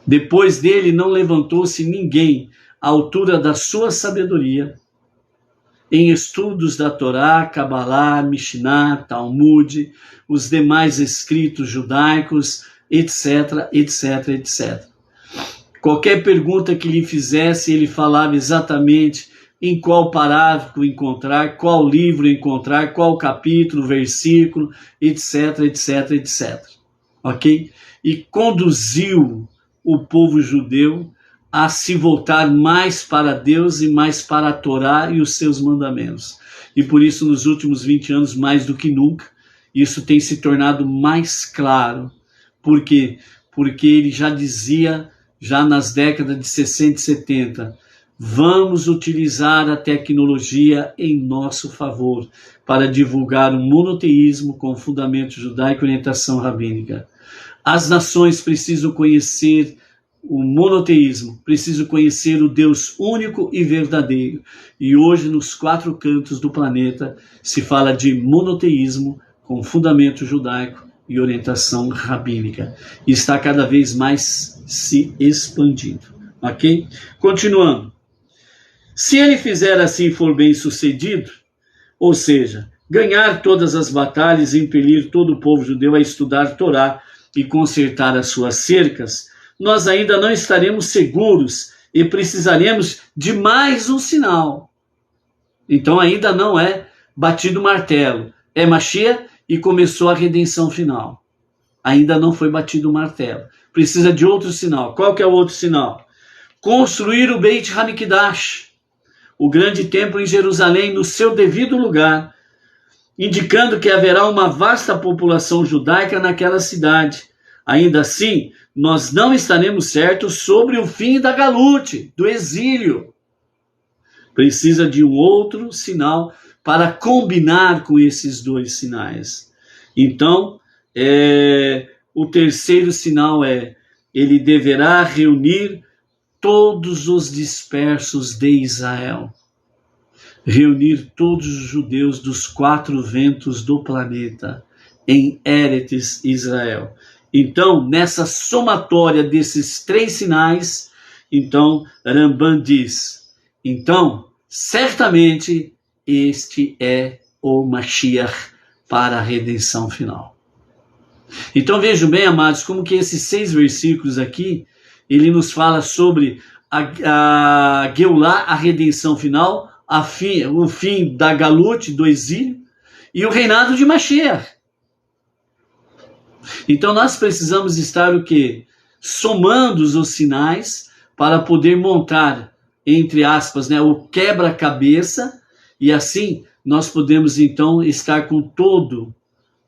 Speaker 1: Depois dele não levantou-se ninguém à altura da sua sabedoria. em estudos da Torá, Kabbalah, Mishnah, Talmud, os demais escritos judaicos, etc, etc, etc. Qualquer pergunta que lhe fizesse, ele falava exatamente em qual parágrafo encontrar, qual livro encontrar, qual capítulo, versículo, etc, etc, etc. Ok? E conduziu o povo judeu a se voltar mais para Deus e mais para a Torá e os seus mandamentos. E por isso, nos últimos 20 anos, mais do que nunca, isso tem se tornado mais claro. Por quê? Porque ele já dizia, já nas décadas de 60 e 70, vamos utilizar a tecnologia em nosso favor para divulgar o monoteísmo com fundamento judaico e orientação rabínica. As nações precisam conhecer o monoteísmo, precisam conhecer o Deus único e verdadeiro. E hoje, nos 4 cantos do planeta, se fala de monoteísmo com fundamento judaico e orientação rabínica. E está cada vez mais se expandindo. Ok? Continuando. Se ele fizer assim e for bem sucedido, ou seja, ganhar todas as batalhas e impelir todo o povo judeu a estudar Torá e consertar as suas cercas, nós ainda não estaremos seguros e precisaremos de mais um sinal. Então ainda não é batido o martelo. É Mashiach e começou a redenção final. Ainda não foi batido o martelo. Precisa de outro sinal. Qual que é o outro sinal? Construir o Beit Hamikdash, o grande templo em Jerusalém, no seu devido lugar, indicando que haverá uma vasta população judaica naquela cidade. Ainda assim, nós não estaremos certos sobre o fim da galute, do exílio. Precisa de um outro sinal para combinar com esses 2 sinais. Então, o terceiro sinal é, ele deverá reunir todos os dispersos de Israel. Reunir todos os judeus dos 4 ventos do planeta em Eretz Israel. Então, nessa somatória desses 3 sinais, então, Ramban diz, então, certamente, este é o Mashiach para a redenção final. Então, vejam bem, amados, como que esses 6 versículos aqui, ele nos fala sobre a Geulah, a redenção final, o fim da galute, do exílio, e o reinado de Mashiach. Então nós precisamos estar o quê? Somando os sinais para poder montar, entre aspas, o quebra-cabeça, e assim nós podemos então estar com todo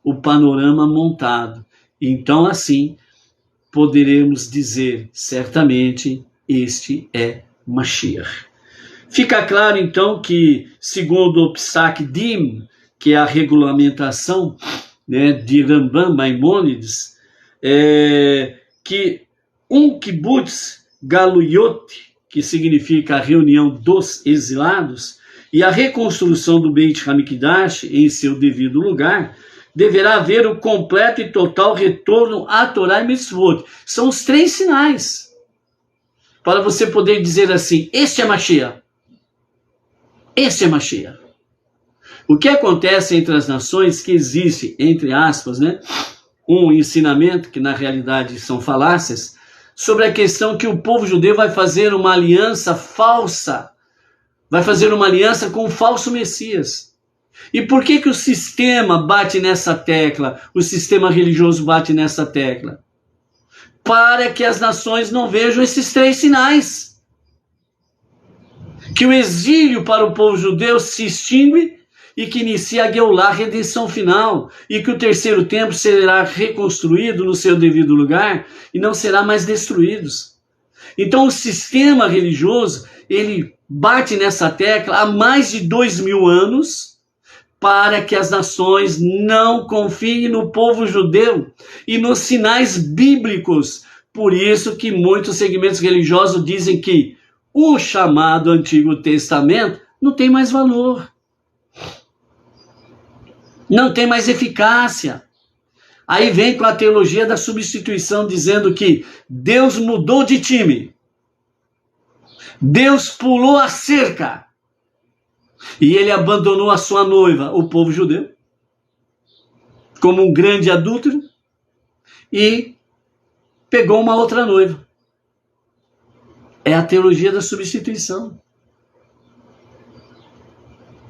Speaker 1: o panorama montado. Então assim poderemos dizer certamente este é Mashiach. Fica claro então que, segundo o Psak Din, que é a regulamentação de Ramban Maimônides, que um kibbutz galuyot, que significa a reunião dos exilados, e a reconstrução do Beit Hamikdash em seu devido lugar, deverá haver o completo e total retorno à Torá e Mitzvot. São os 3 sinais para você poder dizer assim, este é Mashiach. Este é Mashiach. O que acontece entre as nações, que existe, entre aspas, um ensinamento, que na realidade são falácias, sobre a questão que o povo judeu vai fazer uma aliança falsa, vai fazer uma aliança com o falso Messias. E por que o sistema bate nessa tecla, o sistema religioso bate nessa tecla? Para que as nações não vejam esses 3 sinais. Que o exílio para o povo judeu se extingue e que inicia a Geulah, a redenção final, e que o terceiro templo será reconstruído no seu devido lugar e não será mais destruído. Então o sistema religioso, ele bate nessa tecla há mais de 2000 anos para que as nações não confiem no povo judeu e nos sinais bíblicos. Por isso que muitos segmentos religiosos dizem que o chamado Antigo Testamento não tem mais valor. Não tem mais eficácia. Aí vem com a teologia da substituição, dizendo que Deus mudou de time. Deus pulou a cerca. E ele abandonou a sua noiva, o povo judeu, como um grande adúltero, e pegou uma outra noiva. É a teologia da substituição.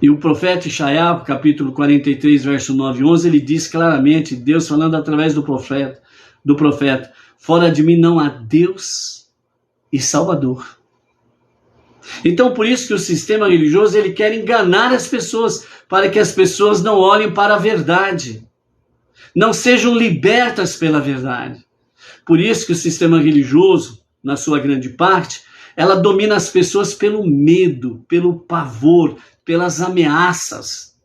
Speaker 1: E o profeta Ishaiah, capítulo 43, verso 9 e 11, ele diz claramente, Deus falando através do profeta, fora de mim não há Deus e Salvador. Então, por isso que o sistema religioso, ele quer enganar as pessoas, para que as pessoas não olhem para a verdade, não sejam libertas pela verdade. Por isso que o sistema religioso, na sua grande parte, ela domina as pessoas pelo medo, pelo pavor, pelas ameaças.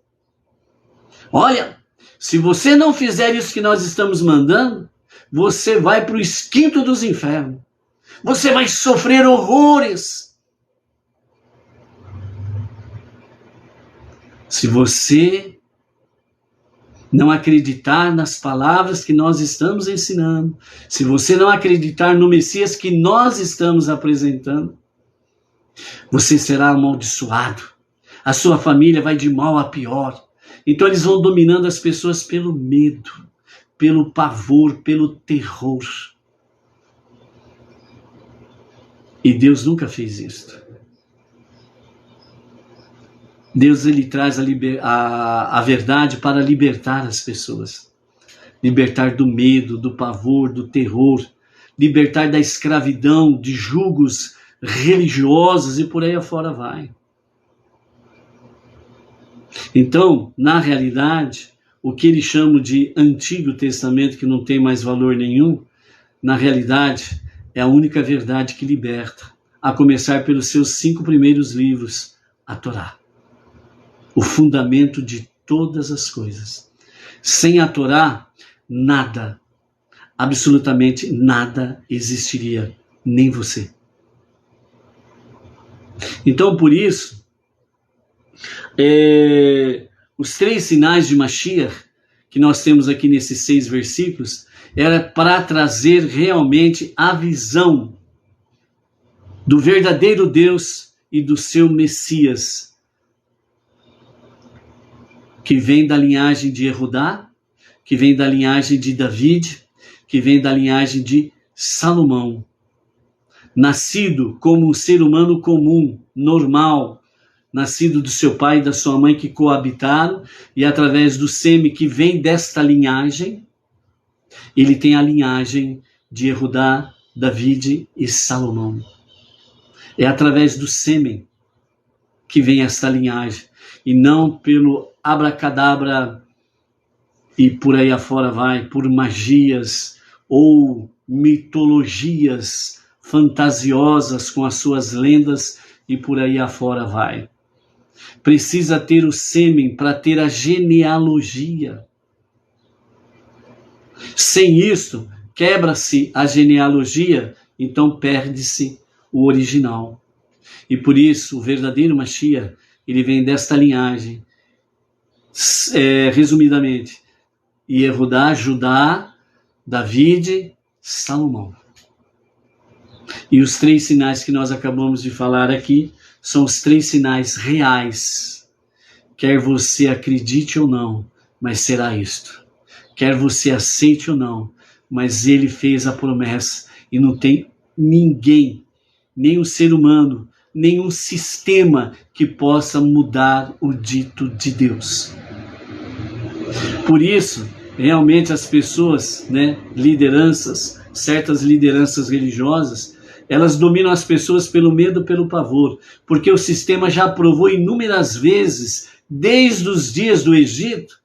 Speaker 1: Olha, se você não fizer isso que nós estamos mandando, você vai para o esquinto dos infernos. Você vai sofrer horrores. Se você não acreditar nas palavras que nós estamos ensinando, se você não acreditar no Messias que nós estamos apresentando, você será amaldiçoado. A sua família vai de mal a pior. Então eles vão dominando as pessoas pelo medo, pelo pavor, pelo terror. E Deus nunca fez isso. Deus, ele traz a verdade para libertar as pessoas. Libertar do medo, do pavor, do terror. Libertar da escravidão, de julgos religiosos e por aí afora vai. Então, na realidade, o que eles chamam de Antigo Testamento, que não tem mais valor nenhum, na realidade, é a única verdade que liberta, a começar pelos seus 5 primeiros livros, a Torá. O fundamento de todas as coisas. Sem a Torá, nada, absolutamente nada existiria, nem você. Então, por isso, os 3 sinais de Mashiach, que nós temos aqui nesses 6 versículos, era para trazer realmente a visão do verdadeiro Deus e do seu Messias, que vem da linhagem de Yehudá, que vem da linhagem de David, que vem da linhagem de Salomão. Nascido como um ser humano comum, normal, nascido do seu pai e da sua mãe que coabitaram, e através do sêmen que vem desta linhagem, ele tem a linhagem de Yehudá, David e Salomão. É através do sêmen que vem esta linhagem, e não pelo abracadabra e por aí afora vai, por magias ou mitologias fantasiosas com as suas lendas e por aí afora vai. Precisa ter o sêmen para ter a genealogia. Sem isso, quebra-se a genealogia, então perde-se o original. E por isso, o verdadeiro Mashiach, ele vem desta linhagem. Resumidamente, Yehudá, Judá, David, Salomão. E os 3 sinais que nós acabamos de falar aqui são os 3 sinais reais. Quer você acredite ou não, mas será isto. Quer você aceite ou não, mas ele fez a promessa e não tem ninguém, nenhum ser humano, nenhum sistema que possa mudar o dito de Deus. Por isso, realmente as pessoas, lideranças, certas lideranças religiosas, elas dominam as pessoas pelo medo, pelo pavor, porque o sistema já provou inúmeras vezes, desde os dias do Egito,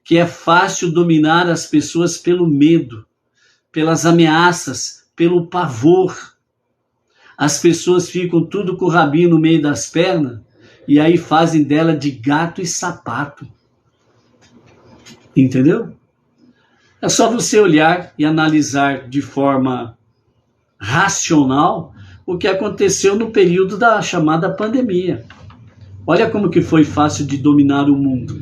Speaker 1: que é fácil dominar as pessoas pelo medo, pelas ameaças, pelo pavor. As pessoas ficam tudo com o rabinho no meio das pernas e aí fazem dela de gato e sapato. Entendeu? É só você olhar e analisar de forma racional o que aconteceu no período da chamada pandemia. Olha como que foi fácil de dominar o mundo.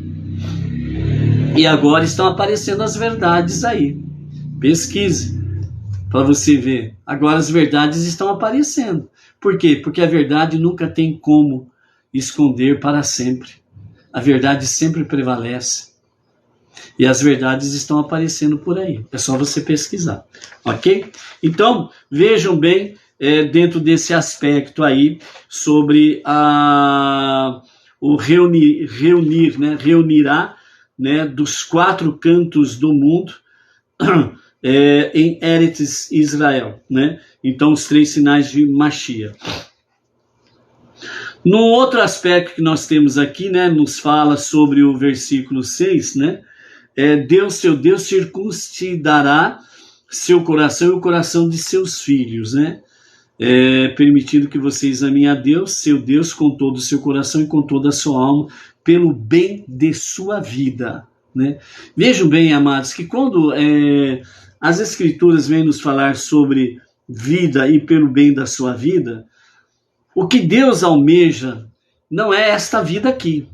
Speaker 1: E agora estão aparecendo as verdades aí. Pesquise para você ver. Agora as verdades estão aparecendo. Por quê? Porque a verdade nunca tem como esconder para sempre. A verdade sempre prevalece. E as verdades estão aparecendo por aí. É só você pesquisar. Ok? Então, vejam bem, dentro desse aspecto aí, sobre o reunir, né? Reunirá, né, dos 4 cantos do mundo em Eretz Israel, né? Então, os 3 sinais de Mashiach. No outro aspecto que nós temos aqui, né, nos fala sobre o versículo 6, né? Deus, seu Deus, circuncidará seu coração e o coração de seus filhos, né? Permitindo que você examine a Deus, seu Deus, com todo o seu coração e com toda a sua alma, pelo bem de sua vida, né? Vejam bem, amados, que quando as Escrituras vêm nos falar sobre vida e pelo bem da sua vida, o que Deus almeja não é esta vida aqui.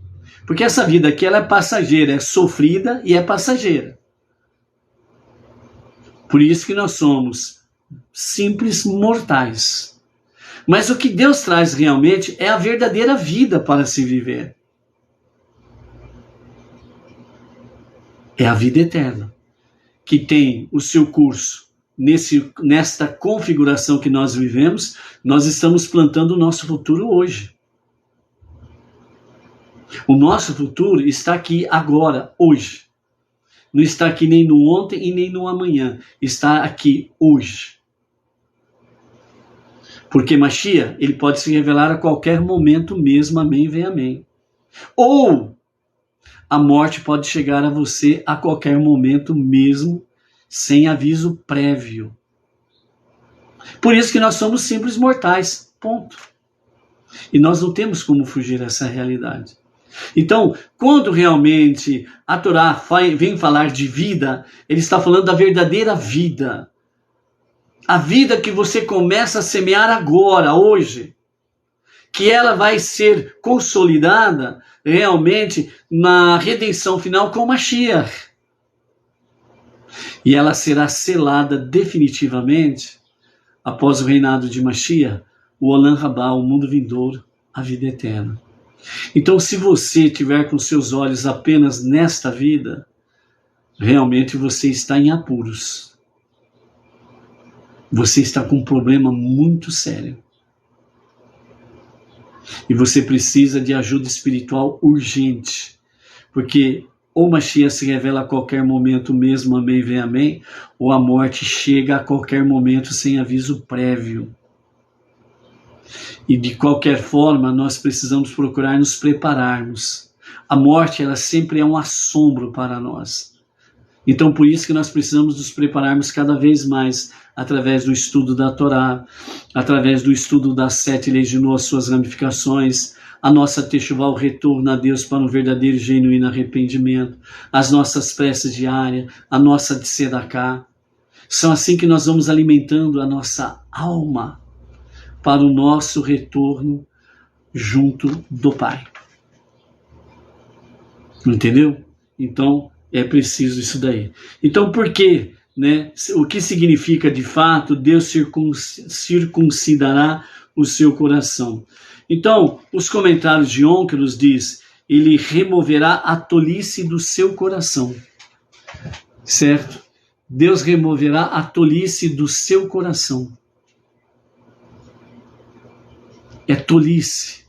Speaker 1: Porque essa vida aqui ela é passageira, é sofrida e é passageira. Por isso que nós somos simples mortais. Mas o que Deus traz realmente é a verdadeira vida para se viver. É a vida eterna, que tem o seu curso. Nesta configuração que nós vivemos, nós estamos plantando o nosso futuro hoje. O nosso futuro está aqui agora, hoje. Não está aqui nem no ontem e nem no amanhã. Está aqui hoje. Porque Mashiach, ele pode se revelar a qualquer momento mesmo, amém, vem amém. Ou a morte pode chegar a você a qualquer momento mesmo, sem aviso prévio. Por isso que nós somos simples mortais, ponto. E nós não temos como fugir dessa realidade. Então, quando realmente a Torá vem falar de vida, ele está falando da verdadeira vida. A vida que você começa a semear agora, hoje. Que ela vai ser consolidada realmente na redenção final com Mashiach. E ela será selada definitivamente após o reinado de Mashiach, o Olam Rabá, o mundo vindouro, a vida eterna. Então, se você tiver com seus olhos apenas nesta vida, realmente você está em apuros. Você está com um problema muito sério. E você precisa de ajuda espiritual urgente. Porque ou Mashiach se revela a qualquer momento mesmo, amém, vem amém, ou a morte chega a qualquer momento sem aviso prévio. E de qualquer forma, nós precisamos procurar nos prepararmos. A morte, ela sempre é um assombro para nós. Então, por isso que nós precisamos nos prepararmos cada vez mais, através do estudo da Torá, através do estudo das 7 leis de Noah, suas ramificações, a nossa techuvá, o retorno a Deus para um verdadeiro e genuíno arrependimento, as nossas preces diárias, a nossa tzedakah. São assim que nós vamos alimentando a nossa alma para o nosso retorno junto do Pai. Entendeu? Então, é preciso isso daí. Então, por quê? Né? O que significa, de fato, Deus circuncidará o seu coração? Então, os comentários de Onkelos diz, ele removerá a tolice do seu coração. Certo? Deus removerá a tolice do seu coração. É tolice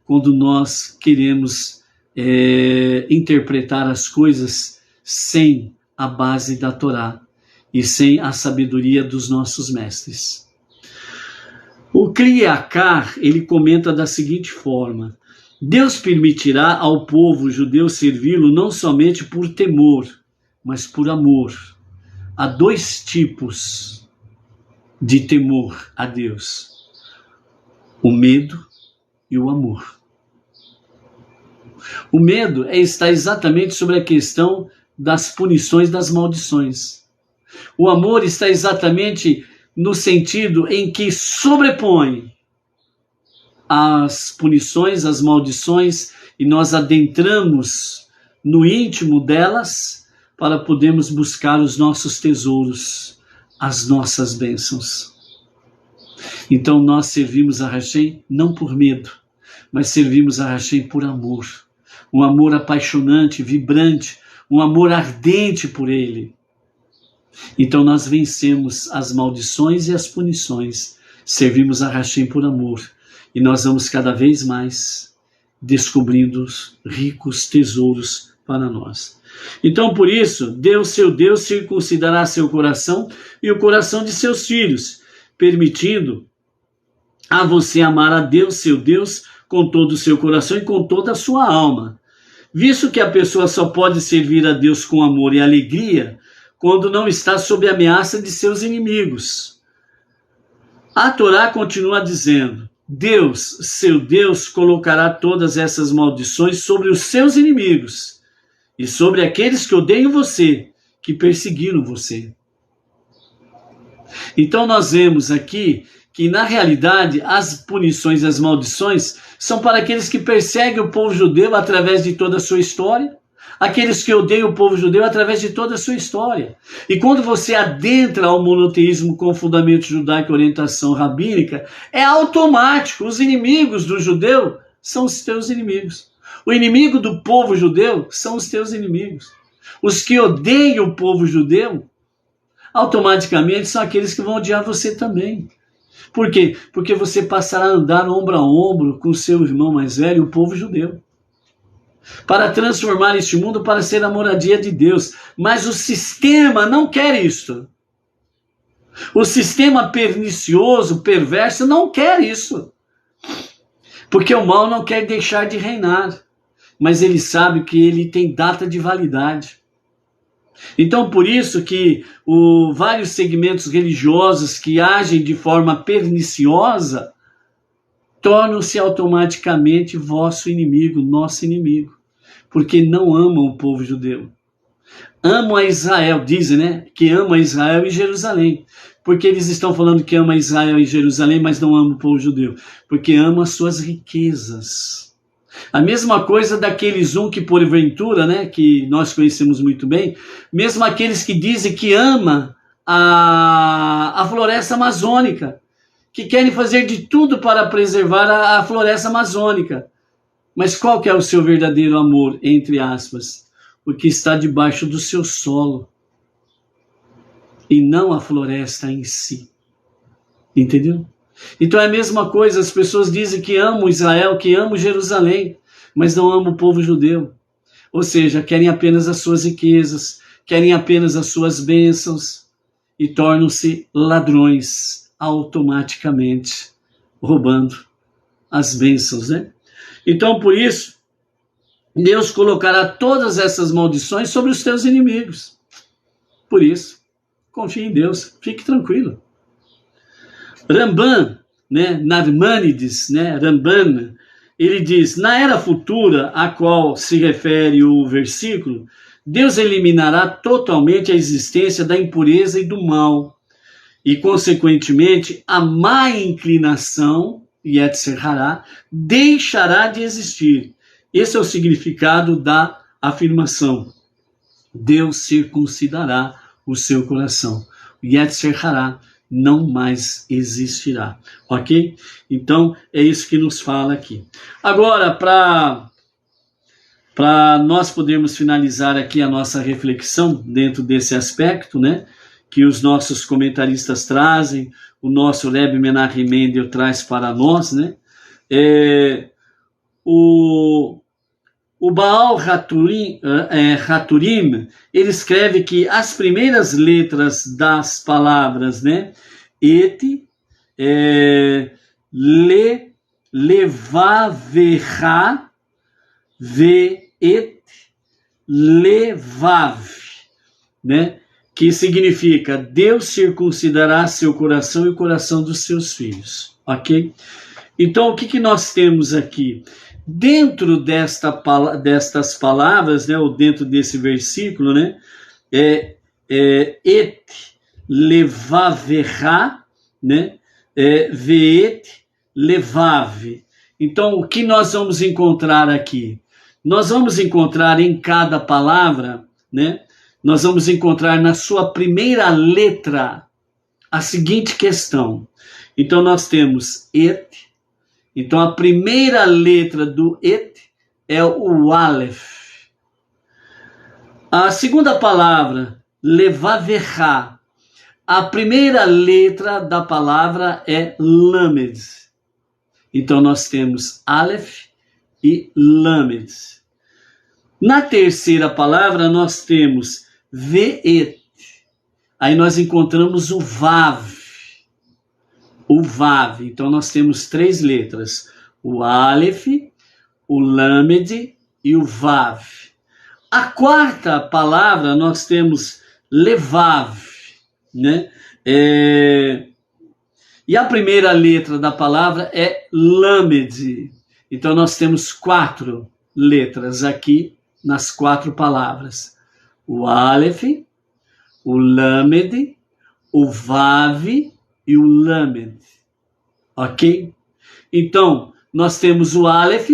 Speaker 1: quando nós queremos interpretar as coisas sem a base da Torá e sem a sabedoria dos nossos mestres. O Kriakar, ele comenta da seguinte forma: Deus permitirá ao povo judeu servi-lo não somente por temor, mas por amor. Há 2 tipos de temor a Deus: o medo e o amor. O medo está exatamente sobre a questão das punições, das maldições. O amor está exatamente no sentido em que sobrepõe as punições, as maldições, e nós adentramos no íntimo delas para podermos buscar os nossos tesouros, as nossas bênçãos. Então nós servimos a Hashem não por medo, mas servimos a Hashem por amor. Um amor apaixonante, vibrante, um amor ardente por Ele. Então nós vencemos as maldições e as punições, servimos a Hashem por amor, e nós vamos cada vez mais descobrindo ricos tesouros para nós. Então por isso, Deus, seu Deus, circuncidará seu coração e o coração de seus filhos, permitindo a você amar a Deus, seu Deus, com todo o seu coração e com toda a sua alma. Visto que a pessoa só pode servir a Deus com amor e alegria quando não está sob a ameaça de seus inimigos. A Torá continua dizendo: Deus, seu Deus, colocará todas essas maldições sobre os seus inimigos e sobre aqueles que odeiam você, que perseguiram você. Então nós vemos aqui que, na realidade, as punições e as maldições são para aqueles que perseguem o povo judeu através de toda a sua história, aqueles que odeiam o povo judeu através de toda a sua história. E quando você adentra ao monoteísmo com fundamento judaico e orientação rabínica, é automático. Os inimigos do judeu são os teus inimigos. O inimigo do povo judeu são os teus inimigos. Os que odeiam o povo judeu, automaticamente são aqueles que vão odiar você também. Por quê? Porque você passará a andar ombro a ombro com o seu irmão mais velho, o povo judeu, para transformar este mundo para ser a moradia de Deus. Mas o sistema não quer isto. O sistema pernicioso, perverso, não quer isso. Porque o mal não quer deixar de reinar. Mas ele sabe que ele tem data de validade. Então, por isso que vários segmentos religiosos que agem de forma perniciosa tornam-se automaticamente vosso inimigo, nosso inimigo, porque não amam o povo judeu. Amam a Israel, dizem, né? Que ama Israel e Jerusalém. Porque eles estão falando que ama Israel e Jerusalém, mas não amam o povo judeu. Porque amam as suas riquezas. A mesma coisa daqueles que porventura, né, que nós conhecemos muito bem, mesmo aqueles que dizem que ama a floresta amazônica, que querem fazer de tudo para preservar a floresta amazônica. Mas qual que é o seu verdadeiro amor, entre aspas? O que está debaixo do seu solo, e não a floresta em si. Entendeu? Então é a mesma coisa, as pessoas dizem que amam Israel, que amam Jerusalém, mas não amam o povo judeu. Ou seja, querem apenas as suas riquezas, querem apenas as suas bênçãos e tornam-se ladrões automaticamente, roubando as bênçãos, né? Então, por isso, Deus colocará todas essas maldições sobre os teus inimigos. Por isso, confie em Deus, fique tranquilo. Ramban, né, Narmânides, né, Ramban, ele diz: na era futura a qual se refere o versículo, Deus eliminará totalmente a existência da impureza e do mal, e consequentemente a má inclinação, Yetzer Hará, deixará de existir. Esse é o significado da afirmação. Deus circuncidará o seu coração. Yetzer Hará não mais existirá, ok? Então, é isso que nos fala aqui. Agora, para nós podermos finalizar aqui a nossa reflexão dentro desse aspecto, né, que os nossos comentaristas trazem, o nosso Rebbe Menachem Mendel traz para nós, né, o Baal Haturim, ele escreve que as primeiras letras das palavras, né, et, levavecha, ve, et, levav, né, que significa Deus circuncidará seu coração e o coração dos seus filhos, ok? Então, o que nós temos aqui? Dentro destas palavras, né, ou dentro desse versículo, né, et levavecha, né, veet levav. Então, o que nós vamos encontrar aqui? Nós vamos encontrar em cada palavra, né, nós vamos encontrar na sua primeira letra a seguinte questão. Então, nós temos et, Então a primeira letra do Et é o Aleph. A segunda palavra, Levavecha, a primeira letra da palavra é Lamed. Então nós temos Aleph e Lamed. Na terceira palavra nós temos Ve'et. Aí nós encontramos o Vav. O Vav. Então nós temos 3 letras. O Aleph, o Lamed e o Vav. A quarta palavra nós temos Levav, né? E a primeira letra da palavra é Lamed. Então nós temos 4 letras aqui nas 4 palavras. O Aleph, o Lamed, o Vav e o Lamed. Ok? Então, nós temos o Aleph,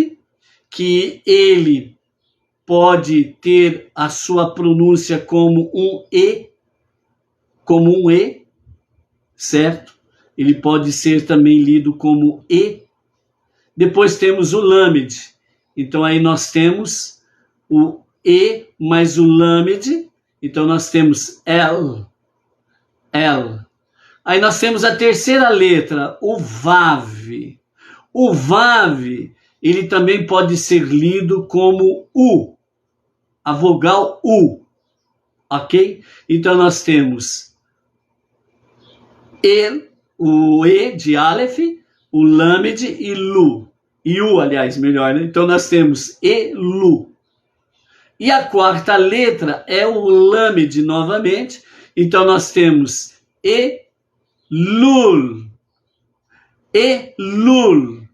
Speaker 1: que ele pode ter a sua pronúncia como um E, certo? Ele pode ser também lido como E. Depois temos o Lamed. Então aí nós temos o E mais o Lamed. Então nós temos L. Aí nós temos a terceira letra, o Vav. O Vav, ele também pode ser lido como U. A vogal U. Ok? Então nós temos o E de Aleph, o Lamed e Lu. E U, aliás, melhor, né? Então nós temos Elu. E a quarta letra é o Lamed novamente. Então nós temos Elul. Elul.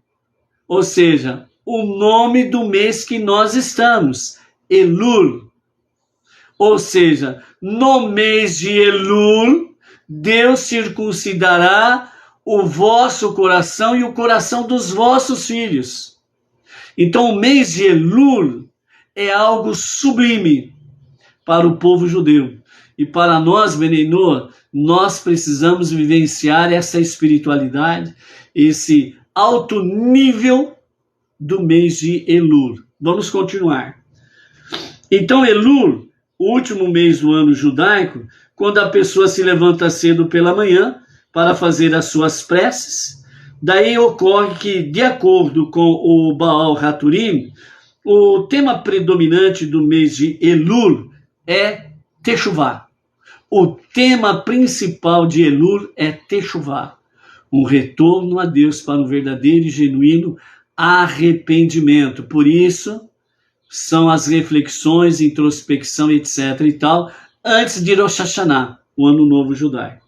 Speaker 1: Ou seja, o nome do mês que nós estamos. Elul. Ou seja, no mês de Elul, Deus circuncidará o vosso coração e o coração dos vossos filhos. Então o mês de Elul é algo sublime para o povo judeu. E para nós, Bnei Noach, nós precisamos vivenciar essa espiritualidade, esse alto nível do mês de Elul. Vamos continuar. Então Elul, o último mês do ano judaico, quando a pessoa se levanta cedo pela manhã para fazer as suas preces, daí ocorre que, de acordo com o Baal Haturim, o tema predominante do mês de Elul é Teshuvá. O tema principal de Elul é Teshuvá, um retorno a Deus para um verdadeiro e genuíno arrependimento. Por isso, são as reflexões, introspecção, etc. e tal, antes de Rosh Hashanah, o Ano Novo Judaico.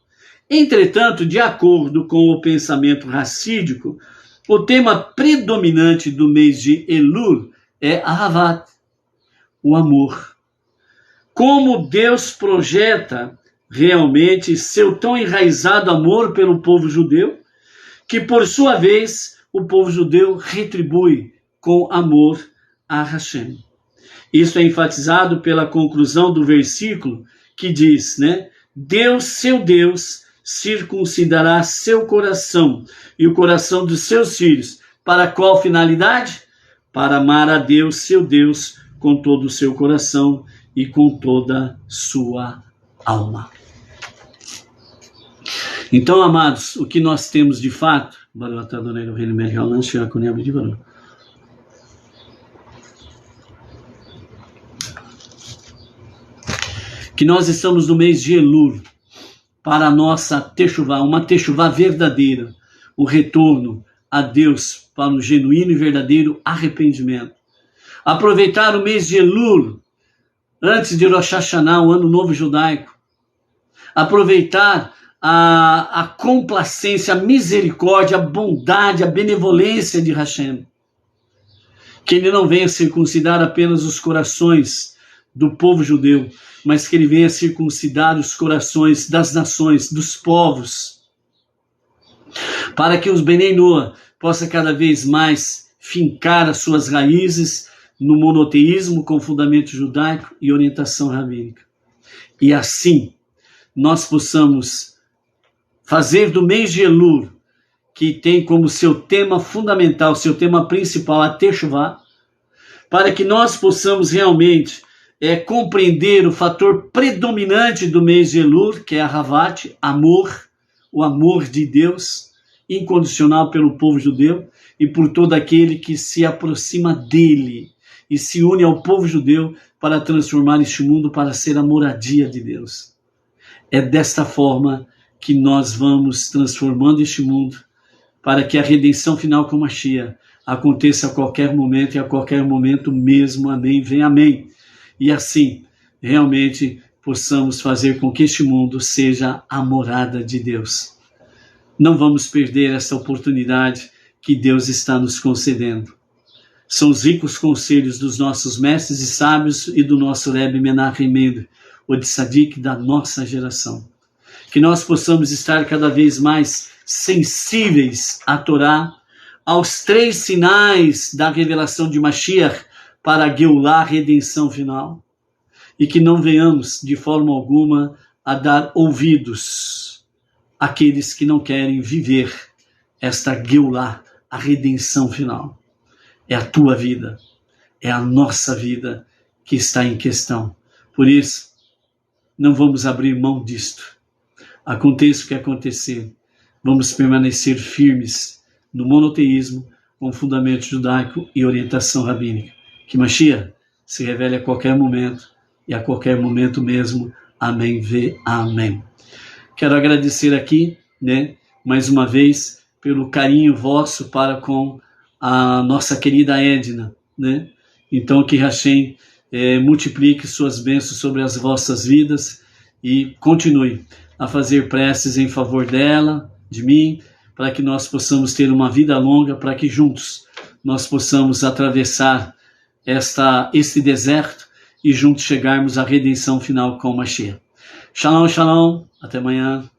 Speaker 1: Entretanto, de acordo com o pensamento racídico, o tema predominante do mês de Elul é Ahavat, o amor. Como Deus projeta realmente seu tão enraizado amor pelo povo judeu, que por sua vez o povo judeu retribui com amor a Hashem. Isso é enfatizado pela conclusão do versículo que diz, né? Deus, seu Deus, circuncidará seu coração e o coração dos seus filhos. Para qual finalidade? Para amar a Deus, seu Deus, com todo o seu coração e com toda sua alma. Então, amados, o que nós temos de fato, que nós estamos no mês de Elul, para a nossa Teshuvá, uma Teshuvá verdadeira, o retorno a Deus para um genuíno e verdadeiro arrependimento. Aproveitar o mês de Elul, antes de Rosh Hashanah, o Ano Novo Judaico. Aproveitar a complacência, a misericórdia, a bondade, a benevolência de Hashem. Que ele não venha circuncidar apenas os corações do povo judeu, mas que ele venha circuncidar os corações das nações, dos povos, para que os Bnei Noach possam cada vez mais fincar as suas raízes no monoteísmo com fundamento judaico e orientação rabínica. E assim, nós possamos fazer do mês de Elul, que tem como seu tema fundamental, seu tema principal, a Teshuvá, para que nós possamos realmente compreender o fator predominante do mês de Elul, que é a Havat, amor, o amor de Deus, incondicional pelo povo judeu e por todo aquele que se aproxima dele e se une ao povo judeu para transformar este mundo para ser a moradia de Deus. É desta forma que nós vamos transformando este mundo para que a redenção final com Mashiach aconteça a qualquer momento e a qualquer momento mesmo. Amém, vem amém. E assim, realmente, possamos fazer com que este mundo seja a morada de Deus. Não vamos perder essa oportunidade que Deus está nos concedendo. São os ricos conselhos dos nossos mestres e sábios e do nosso Rebbe Menachem Mendel, o tzadik da nossa geração. Que nós possamos estar cada vez mais sensíveis à Torá, aos 3 sinais da revelação de Mashiach para a Geulah, a redenção final. E que não venhamos, de forma alguma, a dar ouvidos àqueles que não querem viver esta Geulah, a redenção final. É a tua vida, é a nossa vida que está em questão. Por isso, não vamos abrir mão disto. Aconteça o que acontecer, vamos permanecer firmes no monoteísmo, com fundamento judaico e orientação rabínica. Que Mashiach se revele a qualquer momento, e a qualquer momento mesmo. Amém, vê, amém. Quero agradecer aqui, mais uma vez, pelo carinho vosso para com a nossa querida Edna, Então que Hashem multiplique suas bênçãos sobre as vossas vidas e continue a fazer preces em favor dela, de mim, para que nós possamos ter uma vida longa, para que juntos nós possamos atravessar este deserto e juntos chegarmos à redenção final com Mashiach. Shalom, shalom, até amanhã.